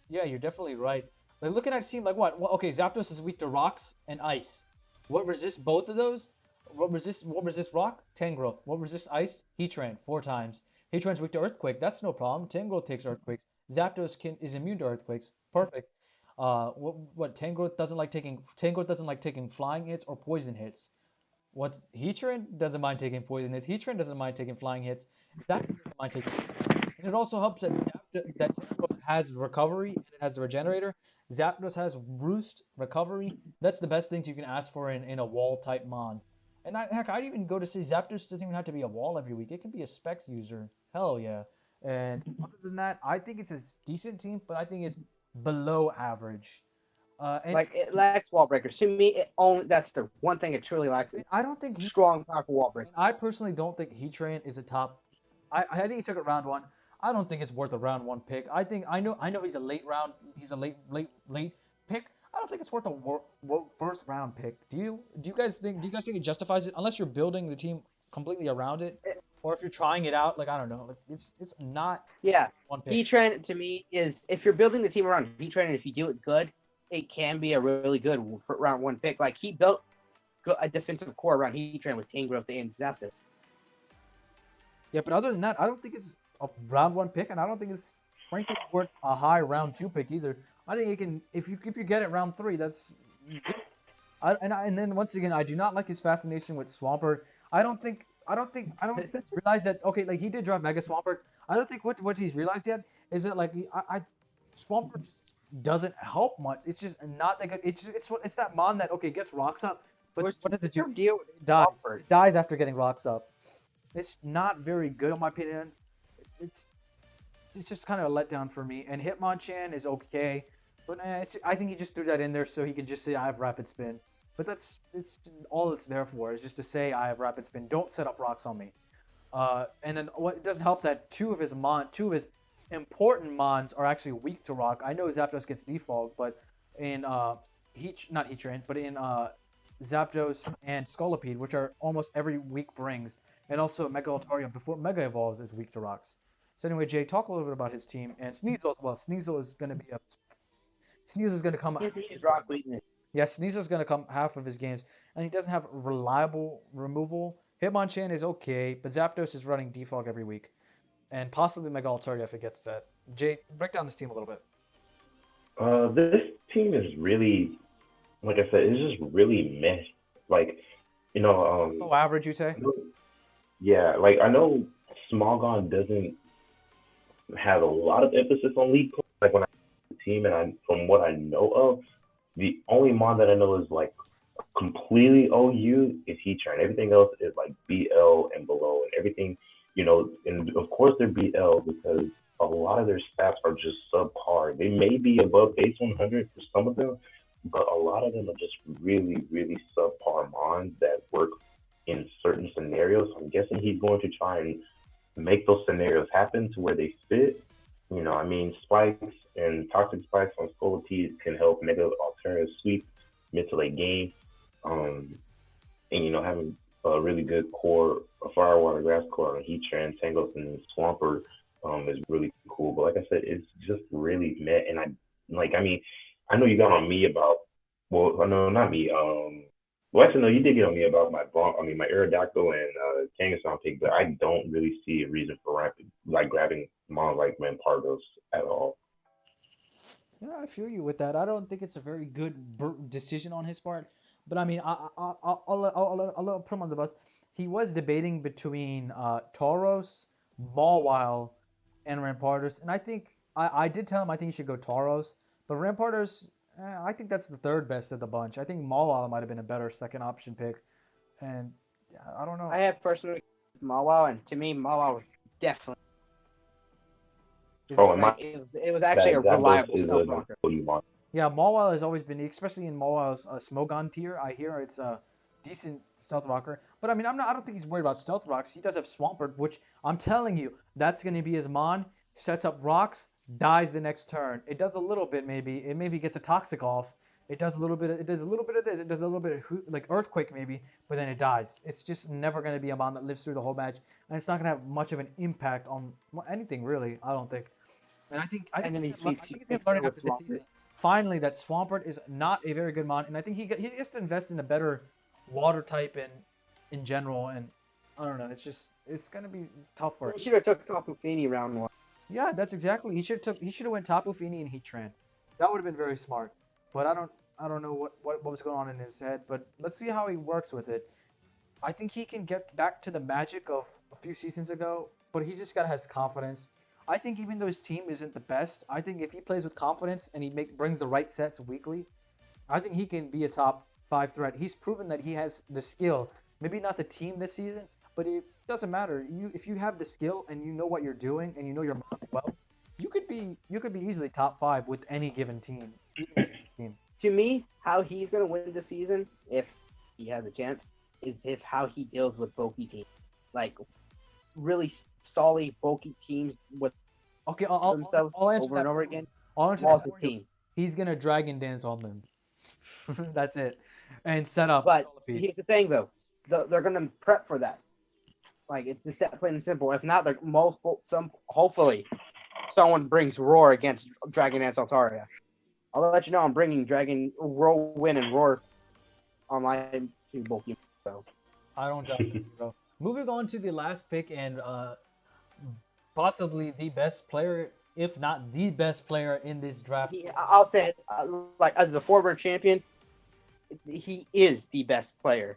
yeah, you're definitely right. Like looking at a team like what? Well, okay, Zapdos is weak to rocks and ice. What resists both of those? What resists rock? Tangrowth. What resists ice? Heatran 4 times. Heatran's weak to earthquake. That's no problem. Tangrowth takes earthquakes. Zapdos is immune to earthquakes. Perfect. What Tangrowth doesn't like taking flying hits or poison hits. What Heatran doesn't mind taking poison hits. Heatran doesn't mind taking flying hits. Zapdos doesn't mind taking stun. And it also helps that Tangrowth has recovery and it has the regenerator. Zapdos has roost recovery. That's the best things you can ask for in a wall type mon. And heck, I'd even go to say Zapdos doesn't even have to be a wall every week. It can be a specs user. Hell yeah. And other than that, I think it's a decent team, but I think it's below average. And it lacks wall breakers. To me, it only that's the one thing it truly lacks is I don't think strong, powerful wall breakers. And I personally don't think Heatran is a top. I think he took it round one. I don't think it's worth a round one pick. I know he's a late round. He's a late pick. I don't think it's worth a first round pick. Do you guys think it justifies it? Unless you're building the team completely around it, or if you're trying it out, like I don't know, like it's not Yeah, one pick. V-Trend to me is if you're building the team around V-Trend and if you do it good, it can be a really good round one pick. Like he built a defensive core around Heatran with Tangrowth and Zapdos. Yeah, but other than that, I don't think it's a round one pick, and I don't think it's frankly worth a high round two pick either. I think you can if you get it round three, that's and then once again, I do not like his fascination with Swampert. I don't think he's realized that okay, like he did drive Mega Swampert. I don't think what he's realized yet is that like Swampert just doesn't help much. It's just not that good. It's that mon that okay gets rocks up, but What's what does it do? your deal with It dies. Swampert? It dies after getting rocks up. It's not very good in my opinion. It's it's just kind of a letdown for me. And Hitmonchan is okay, but I think he just threw that in there so he could just say I have rapid spin. But it's all it's there for is just to say I have rapid spin. Don't set up rocks on me. And then what it doesn't help that two of his important mons are actually weak to rock. I know Zapdos gets default, but in not Heatran, but in Zapdos and Scolipede, which are almost every week brings, and also Mega Altaria before Mega evolves is weak to rocks. So anyway, Jay, talk a little bit about his team and Sneasel as well. Sneasel is going to come. His rock weakness. Yeah, Sneasel is going to come half of his games, and he doesn't have reliable removal. Hitmonchan is okay, but Zapdos is running defog every week, and possibly Mega Altaria if it gets that. Jay, break down this team a little bit. This team is really, like I said, it's just really messed. Like, you know, Oh, average, you say? I know- yeah, like I know Smogon doesn't have a lot of emphasis on league play. Like when I team and from what I know of, the only mod that I know is like completely OU is Heatran. Everything else is like BL and below, and everything, and of course they're BL because a lot of their stats are just subpar. They may be above base 100 for some of them, but a lot of them are just really, really subpar mons that work in certain scenarios. I'm guessing he's going to try and make those scenarios happen to where they fit. I mean, spikes and toxic spikes on Scolipede can help Mega Alternative sweep mid to late game. Um, and having a really good core, a firewater grass core on Heatran, Tangos, and Swampert is really cool. But like I said, it's just really met, and I mean, I know you got on me about. Well, no, not me. Well, actually, no, you did get on me about my Aerodactyl and Kangaskhan pick, but I don't really see a reason for like grabbing Mon like Rampardos at all. Yeah, I feel you with that. I don't think it's a very good decision on his part. But I mean, I'll put him on the bus. He was debating between Tauros, Mawile, and Rampardos, and I did tell him I think he should go Tauros, but Rampardos, I think that's the third best of the bunch. I think Mawile might have been a better second option pick, and yeah, I don't know. I have personally Mawile, and to me, Mawile was definitely Is Oh, and my like it was actually a bad. Zapdos reliable is stealth a walker. Pokemon. Yeah, Mawile has always been, especially in Mawile's Smogon tier. I hear it's a decent stealth rocker. But I mean, I don't think he's worried about stealth rocks. He does have Swampert, which I'm telling you, that's going to be his mon. Sets up rocks, dies the next turn. It does a little bit maybe. It maybe gets a toxic off. It does a little bit. It does a little bit of this. It does a little bit of like earthquake maybe, but then it dies. It's just never going to be a mon that lives through the whole match, and it's not going to have much of an impact on anything really. I don't think. And And then he I sweeps think he's gonna picks learn it with after this Swampert. season. Finally, that Swampert is not a very good mon, and I think he has to invest in a better water type in general. And I don't know, it's gonna be tough for him. He should have took Tapu Fini round one. Yeah, that's exactly. He should have went Tapu Fini and Heatran. That would have been very smart. But I don't know what was going on in his head. But let's see how he works with it. I think he can get back to the magic of a few seasons ago, but he just gotta has confidence. I think even though his team isn't the best, I think if he plays with confidence and brings the right sets weekly, I think he can be a top five threat. He's proven that he has the skill. Maybe not the team this season, but it doesn't matter. If you have the skill and you know what you're doing and you know your moves well, you could be easily top five with any given team, even with this team. To me, how he's gonna win the season, if he has a chance, is if how he deals with bulky teams, like really stally bulky teams with Okay, themselves I'll answer over and that over for you. again. I'll answer Walls that the for you. team. He's gonna dragon dance on them. That's it. And set up But Scolipede. here's the thing, though, they're gonna prep for that. Like it's just that plain and simple. If not, they're some hopefully someone brings Roar against Dragon Dance Altaria. I'll let you know I'm bringing Dragon Whirlwind and Roar online to both you. So I don't doubt that, bro. Moving on to the last pick and possibly the best player, if not the best player in this draft. I'll say it, like as a former champion, he is the best player.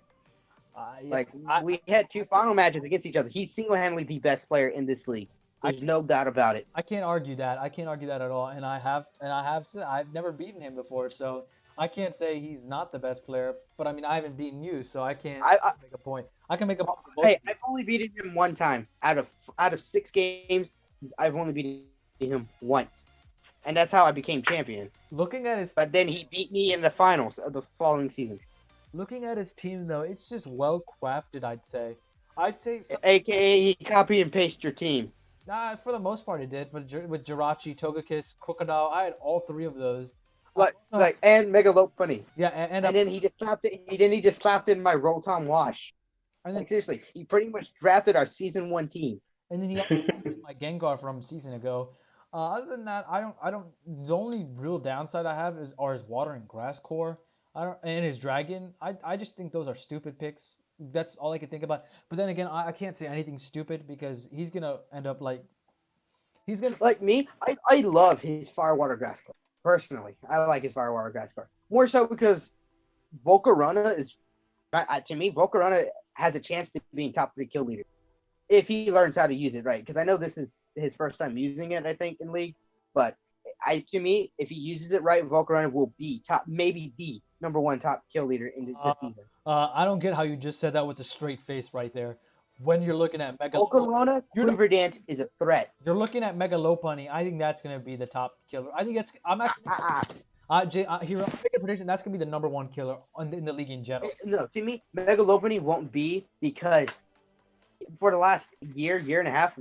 Yeah, Like we had two final matches against each other. He's single-handedly the best player in this league. I There's can't, no doubt about it. I can't argue that. I can't argue that at all. And I've never beaten him before, so I can't say he's not the best player. But I mean, I haven't beaten you, so I make a point. I can make a point for both Hey, of you. I've only beaten him one time out of 6 games. I've only beaten him once, and that's how I became champion. Looking at his But then he beat me in the finals of the following seasons, looking at his team though, it's just well crafted. I'd say aka he copy and paste your team. nah, for the most part it did. But with Jirachi, Togekiss, Crocodile, I had all three of those. I also Like and Megalophony. Yeah, And then he just slapped in my Rotom Wash. and then Like seriously, he pretty much drafted our season 1 team. he also slapped in my Gengar from season ago. Other than that, I don't. The only real downside I have are his Water and Grass Core. I don't, and his Dragon. I just think those are stupid picks. That's all I can think about. But then again, I can't say anything stupid because he's gonna end up like he's gonna. Like me, I love his Firewater Grass card. Personally, I like his Firewater Grass card. More so because Volcarona is, to me, Volcarona has a chance to be in top 3 kill leader if he learns how to use it right. Because I know this is his first time using it, I think, in League. But to me, if he uses it right, Volcarona will be top, maybe the number 1 top kill leader in this season. I don't get how you just said that with a straight face right there. When you're looking at Volcarona, Quiver Dance is a threat. you're looking at Megalopony. I think that's gonna be the top killer. I think I'm actually Here, I'm making a prediction. That's gonna be the number one killer in the league in general. No, to me, Megalopony won't be because for the last year and a half,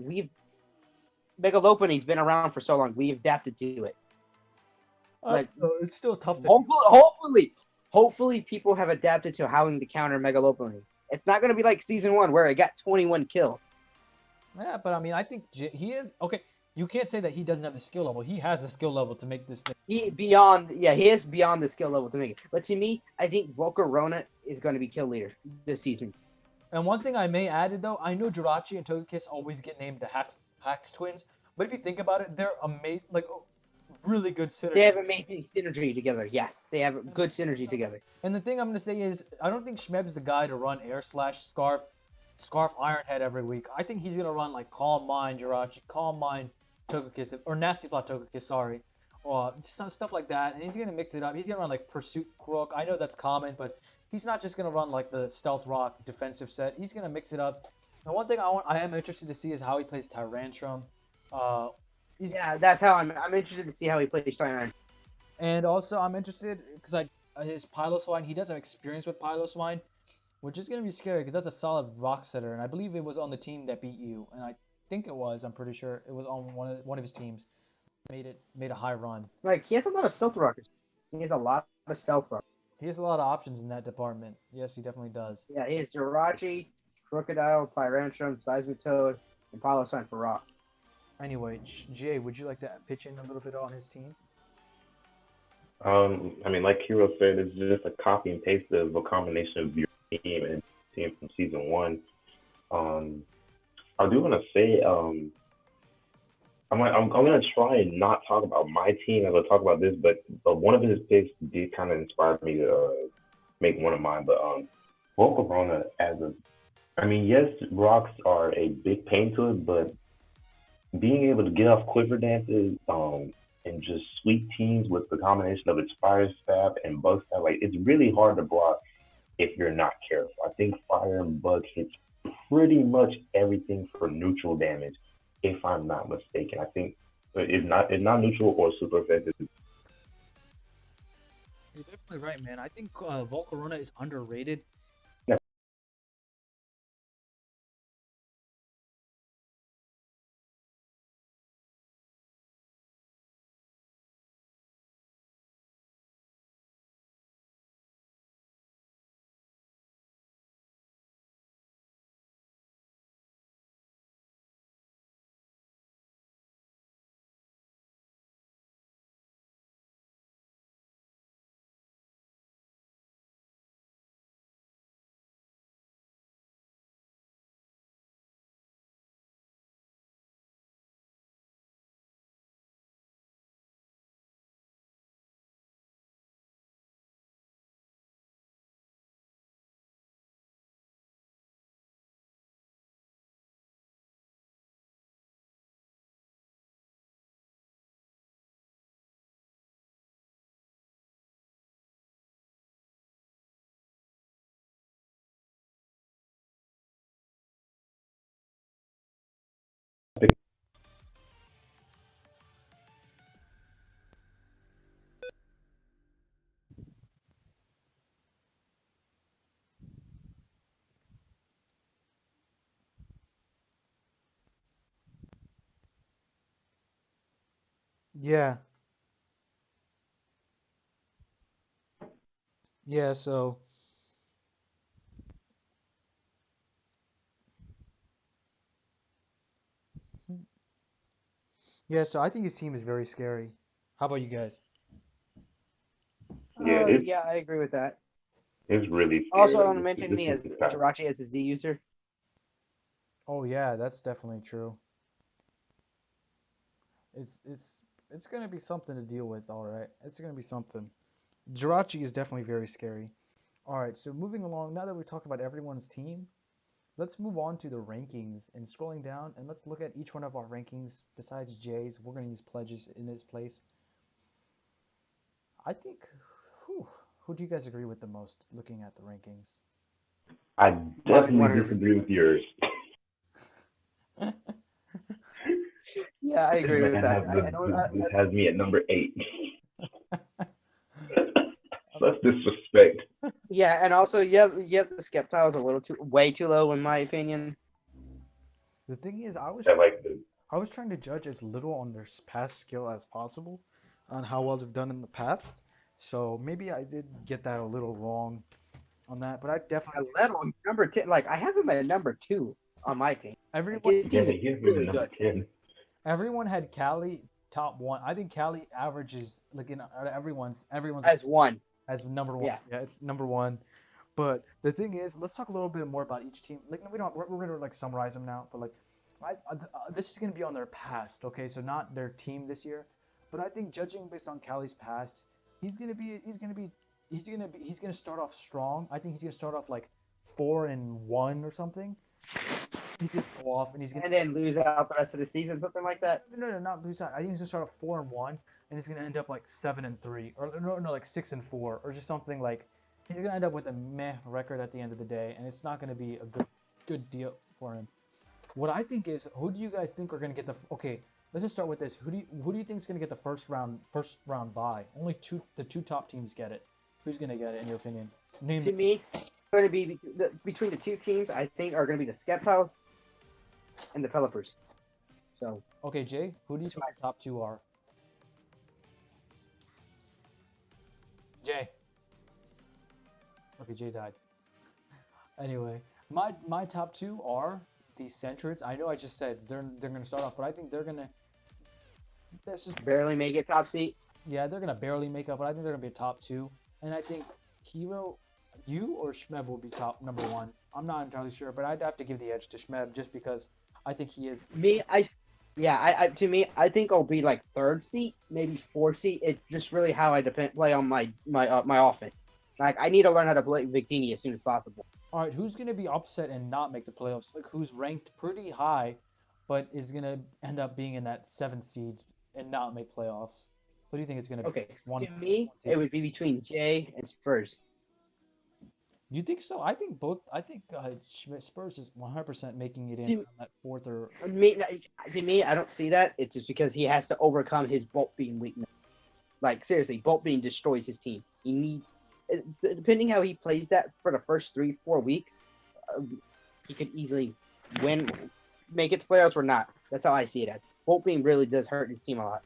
Megalopony's been around for so long. We've adapted to it. Like It's still tough to. hopefully, people have adapted to how to counter Megalopony. It's not going to be like season 1 where it got 21 kills. Yeah, but I mean, I think he is okay. You can't say that he doesn't have the skill level. He has the skill level to make this thing. He is beyond the skill level to make it. But to me, I think Volcarona is going to be kill leader this season. And one thing I may add though, I know Jirachi and Togekiss always get named the Hacks twins, but if you think about it, they're amazing, like really good They synergy. have amazing synergy together. Yes, they have good synergy together. And the thing I'm gonna say is, I don't think Schmeb's the guy to run Air Slash Scarf Iron Head every week. I think he's gonna run like Calm Mind Jirachi, Calm Mind Togekiss, or Nasty Plot Togekiss, sorry, or some stuff like that. And he's gonna mix it up. He's gonna run like Pursuit Croak. I know that's common, but he's not just gonna run like the Stealth Rock defensive set. He's gonna mix it up. And one thing I am interested to see is how he plays Tyrantrum. Uh, Yeah, that's how I'm interested to see how he plays Tyrant. and also I'm interested because his Piloswine, he does have experience with Piloswine, which is gonna be scary because that's a solid rock setter, and I believe it was on the team that beat you, and I think it was. I'm pretty sure it was on one of his teams. Made a high run. Like he has a lot of stealth rockers. He has a lot of stealth rockers. He has a lot of options in that department. Yes, he definitely does. Yeah, he has Jirachi, Crocodile, Tyrantrum, Seismitoad, and Piloswine for rocks. Anyway, Jay, would you like to pitch in a little bit on his team? I mean, like Hero said, it's just a copy and paste of a combination of your team and team from season one. Um, I do want to say, I'm gonna try and not talk about my team as I talk about this, but one of his picks did kind of inspire me to make one of mine. But Volcarona as a, I mean, yes, rocks are a big pain to it, but being able to get off quiver dances, and just sweep teams with the combination of its fire stab and bug stab, like it's really hard to block if you're not careful. I think fire and bug hits pretty much everything for neutral damage, if I'm not mistaken. I think it's not neutral or super effective. You're definitely right, man. I think Volcarona is underrated. Yeah, yeah. So yeah, so I think his team is very scary. How about you guys? Yeah, it's Yeah, I agree with that. it's really scary. Also, I want to Like mention this he is has the type. Jirachi as a Z user. Oh yeah, that's definitely true. It's it's gonna be something to deal with. All right, it's gonna be something. Jirachi is definitely very scary. All right, so moving along. Now that we talked about everyone's team, let's move on to the rankings and scrolling down, and let's look at each one of our rankings. Besides Jay's, we're gonna use pledges in his place. I think, whew, who do you guys agree with the most looking at the rankings? I Mine definitely 100%. disagree with yours. Yeah, I This agree with man that. has I don't. this has me at number 8. Such disrespect. Yeah, and also you have the Skeptiles a little too way too low in my opinion. The thing is, I like the I was trying to judge as little on their past skill as possible, on how well they've done in the past. So maybe I did get that a little wrong on that, but I A definitely little number 10. Like I have him at number 2 on my team. Like everyone. his yeah, team is he has me at really number good. 10. everyone had Cali top one. I think Cali averages like in everyone's as one. as number one. Yeah. Yeah, it's number one. But the thing is, let's talk a little bit more about each team. Like, no, we don't. We're gonna like summarize them now. But like, this is gonna be on their past. Okay, so not their team this year. But I think judging based on Cali's past, he's gonna start off strong. I think he's gonna start off like 4-1 or something. He's gonna go off and he's gonna And then lose out the rest of the season, something like that. no, not lose out. I think he's gonna start off 4-1 and he's gonna end up like 7-3 or no like 6-4 or just something like he's gonna end up with a meh record at the end of the day and it's not gonna be a good deal for him. What I think is, who do you guys think are gonna get the okay? Let's just start with this. Who do you think is gonna get the first round bye? Only the two top teams get it. Who's gonna get it in your opinion? Name To the me, going to be between the two teams. I think are going to be the Skeptiles and the Developers. So okay, Jay. Who do you think the top two are? Jay. Okay, Jay died. Anyway, my top two are the Centrids. I know I just said they're gonna start off, but I think they're gonna. That's just barely make it top seat. yeah, they're gonna barely make up, but I think they're gonna be a top two. And I think Hero, you or Schmeb will be top number one. I'm not entirely sure, but I'd have to give the edge to Schmeb just because I think he is. Me, I to me, I think I'll be like third seat, maybe fourth seat. It's just really how I play on my offense. Like I need to learn how to play Victini as soon as possible. All right, who's gonna be upset and not make the playoffs? Like who's ranked pretty high, but is gonna end up being in that seventh seed and not make playoffs? What do you think it's gonna be? Okay, One. to me, it would be between Jay and Spurs. You think so? I think both. I think Spurs is 100% making it in To, on that fourth or. to me, I don't see that. It's just because he has to overcome his bolt being weakness. Like seriously, bolt being destroys his team. He needs, depending how he plays that for the first 3-4 weeks, uh, he could easily win, make it to playoffs or not. That's how I see it as. Bolt being really does hurt his team a lot.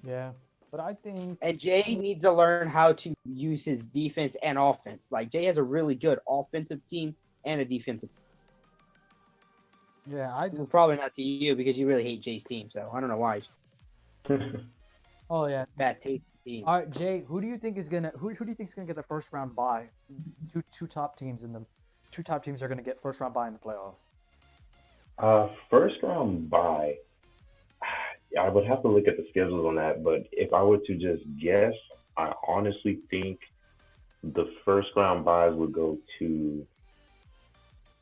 Yeah, but I think. And Jay needs to learn how to use his defense and offense. Like Jay has a really good offensive team and a defensive. Yeah, I do. Well, probably not to you because you really hate Jay's team. So I don't know why. Oh yeah. Bad taste team. All right, Jay. Who do you think is gonna? Who do you think is gonna get the first round bye? Two top teams in the. Two top teams are gonna get first round bye in the playoffs. First round bye. I would have to look at the schedules on that, but if I were to just guess, I honestly think the first round buys would go to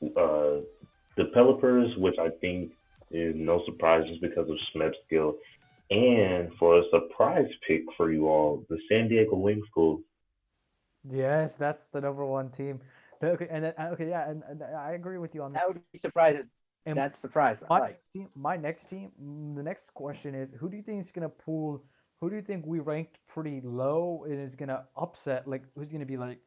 uh, the Pelipers, which I think is no surprise just because of Smeb's skill. And for a surprise pick for you all, the San Diego Wing School. Yes, that's the number one team. Okay, and then, okay, yeah, and I agree with you on that. That would be surprising. And That's surprising. Like my next team, the next question is, who do you think is gonna pull? Who do you think we ranked pretty low and is gonna upset? Like, who's gonna be like,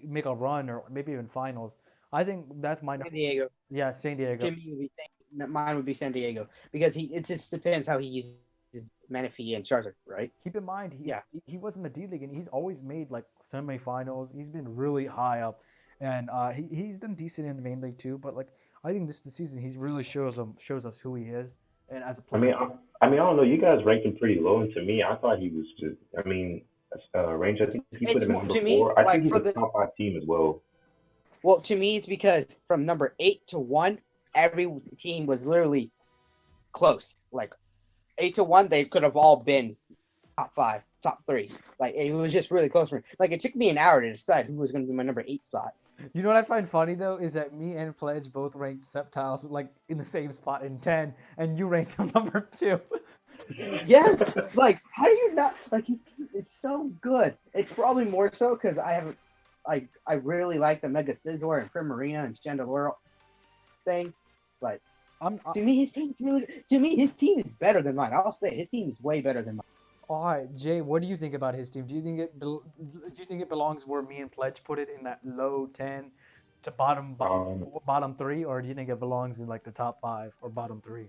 make a run or maybe even finals? I think that's my San Diego. yeah, San Diego. Jimmy would be mine would be San Diego because it just depends how he uses Menifee and Charter, right? Keep in mind, Yeah. he was in the D League and he's always made like semifinals. He's been really high up, and he's done decent in the main league too. But like, I think this season he really shows us who he is, and as a I player. mean, I don't know. You guys ranked him pretty low, and to me, I thought he was just. I mean, range. I think he put It's him at more number to me four. I think like he's for a the top five team as well. well to me it's because from number 8 to 1, every team was literally close. Like 8 to 1, they could have all been top 5, top 3. Like it was just really close for me. Like it took me an hour to decide who was going to be my number 8 slot. You know what I find funny though is that me and Pledge both ranked Septiles like in the same spot in 10, and you ranked him number 2. Yeah, like how do you not like it's so good. It's probably more so because I haven't like I really like the Mega Scizor and Primarina and Chandelure thing, but I'm to me his team is better than mine. I'll say it, his team is way better than mine. all right, Jay. What do you think about his team? Do you think it belongs where me and Pledge put it in that low 10 to bottom 3, or do you think it belongs in like the top 5 or bottom 3?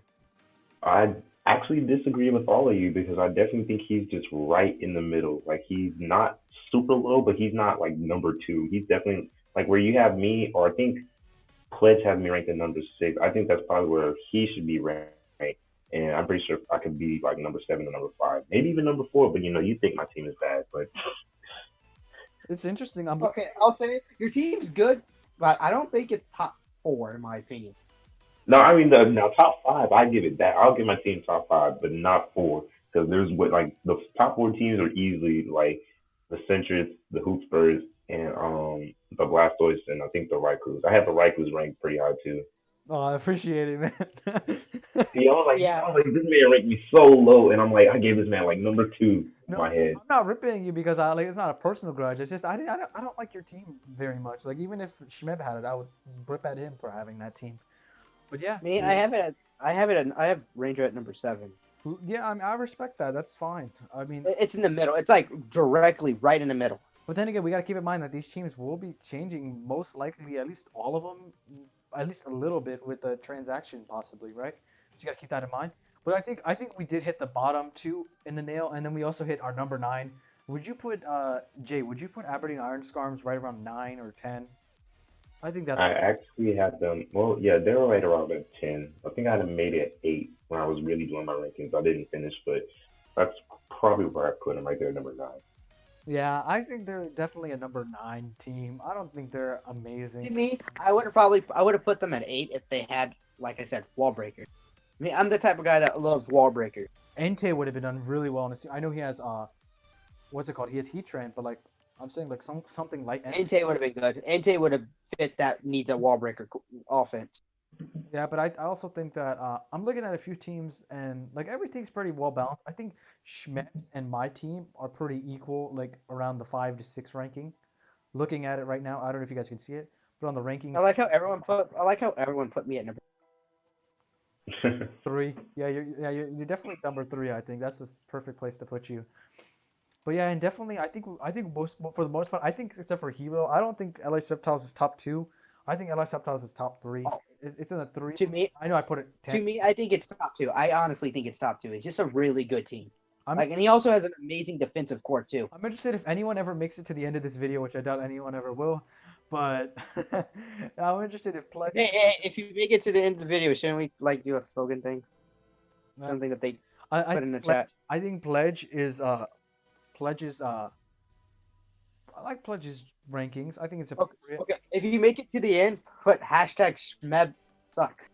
I actually disagree with all of you because I definitely think he's just right in the middle. Like he's not super low, but he's not like number two. He's definitely like where you have me, or I think Pledge has me ranked at number six. I think that's probably where he should be ranked. and I'm pretty sure I could be like number 7 or number 5, maybe even number 4. But you think my team is bad, but It's interesting. I'm Okay, I'll say your team's good, but I don't think it's top 4 in my opinion. no, I mean the now top 5, I give it that. I'll give my team top 5, but not 4, because there's what like the top 4 teams are easily like the Centrist, the Hoop Spurs, and the Blastoise, and I think the Raikus. I have the Raikus ranked pretty high too. Oh, I appreciate it, man. See, Yeah, I was like, this man ranked me so low, and I'm like, I gave this man like number 2 in No, my head. I'm not ripping you because I like it's not a personal grudge. It's just I don't like your team very much. Like even if Schmeb had it, I would rip at him for having that team. But yeah, me, Yeah. I have Ranger at number 7. yeah, I mean I respect that. That's fine. I mean, It's in the middle. It's like directly right in the middle. but then again, we got to keep in mind that these teams will be changing most likely, at least all of them, at least a little bit with the transaction possibly, right? So you got to keep that in mind. But I think we did hit the bottom two in the nail, and then we also hit our number 9. Would you put Jay? Would you put Aberdeen Iron Scarms right around 9 or 10? I think that's I actually had them. Well, yeah, they were right around at 10. I think I had them made it at 8 when I was really doing my rankings. I didn't finish, but that's probably where I put them right there, number 9. yeah. I think they're definitely a number 9 team. I don't think they're To amazing. me, I would have put them at 8 if they had, like I said, wall breakers. I mean, I'm the type of guy that loves wall breakers. Entei would have been done really well in this team. I know he has what's it called? He has Heat Train, but like I'm saying like something like Entei. Entei would have been good. Entei would have fit that needs a wall breaker offense. Yeah, but I also think that I'm looking at a few teams and like everything's pretty well balanced. I think Schmeb's and my team are pretty equal, like around the 5 to 6 ranking. Looking at it right now, I don't know if you guys can see it, but on the rankings, I like how everyone put me at number. 3. Yeah, you're definitely number 3. I think that's the perfect place to put you. But yeah, and definitely, I think most for the most part, I think except for Hero, I don't think LA Reptiles is top 2. I think LA Reptiles is top 3. Oh, It's in the 3. to me, I know I put it 10. I think it's top 2. I honestly think it's top 2. It's just a really good team. I'm Like, and he also has an amazing defensive core too. I'm interested if anyone ever makes it to the end of this video, which I doubt anyone ever will. But I'm interested if Pledge. Hey, if you make it to the end of the video, shouldn't we like do a slogan thing? Uh, Something that they I put think in the Pledge. chat. I think Pledge's I like Pledge's rankings. I think it's Okay, appropriate. okay. If you make it to the end, put hashtag Schmeb sucks.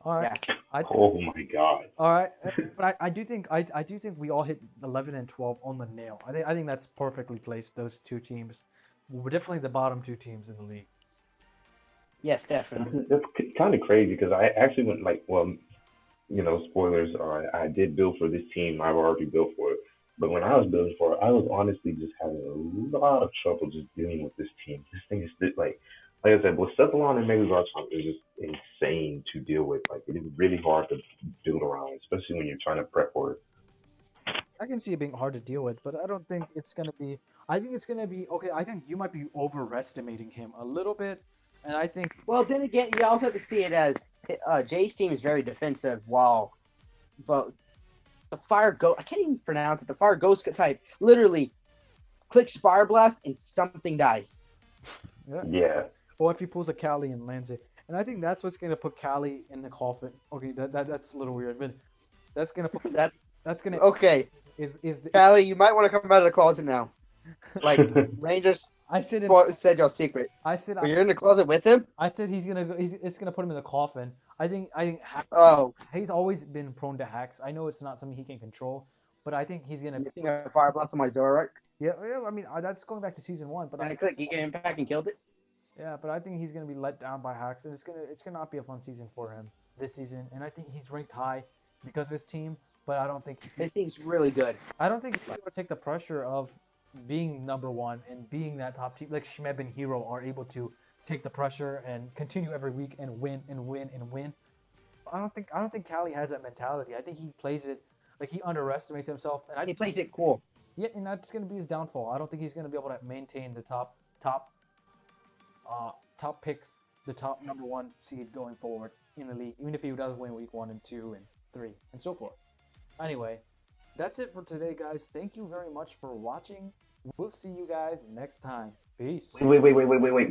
All right. Yeah. I think. Oh my god. All right. But I do think I do think we all hit 11 and 12 on the nail. I think that's perfectly placed. Those two teams. We're definitely the bottom two teams in the league. Yes, definitely. That's kind of crazy because I actually went like, well, spoilers. I did build for this team. I've already built for it. But when I was building for it, I was honestly just having a lot of trouble just dealing with this team. This thing is like I said, with Cephalon and Mega Garchomp is just insane to deal with. Like it is really hard to build around, especially when you're trying to prep for it. I can see it being hard to deal with, but I don't think it's gonna be. I think it's gonna be okay. I think you might be overestimating him a little bit, and I think Well, then again, you also have to see it as Jay's team is very defensive, while but the fire go I can't even pronounce it. The fire ghost type literally clicks fire blast and something dies. yeah. Yeah. Or if he pulls a Cali and lands it, and I think that's what's gonna put Cali in the coffin. Okay, that's a little weird, but that's gonna put That's that's gonna okay. is the, Callie, you might want to come out of the closet now. Like Rangers I said in said your secret. I said But you're in the closet with him? I said he's gonna go. It's gonna put him in the coffin. I think hacks, Oh, he's always been prone to hacks. I know it's not something he can control, but I think he's gonna. you seen a fire blast on my Zoroark? Yeah. I mean, that's going back to season 1, but And I clicked Giga Impact and killed it? yeah, but I think he's gonna be let down by hacks, and it's gonna not be a fun season for him this season. And I think he's ranked high because of his team, but His team's really good. I don't think he's able to take the pressure of being number 1 and being that top team. Like Schmeb and Hero are able to take the pressure and continue every week and win and win and win. I don't think Callie has that mentality. I think he plays it like he underestimates himself, and He plays it cool. yeah, and that's gonna be his downfall. I don't think he's gonna be able to maintain the top picks, the top number 1 seed going forward in the league, even if he does win week 1 and 2 and 3 and so forth. Anyway, that's it for today, guys. Thank you very much for watching. We'll see you guys next time. Peace. Wait.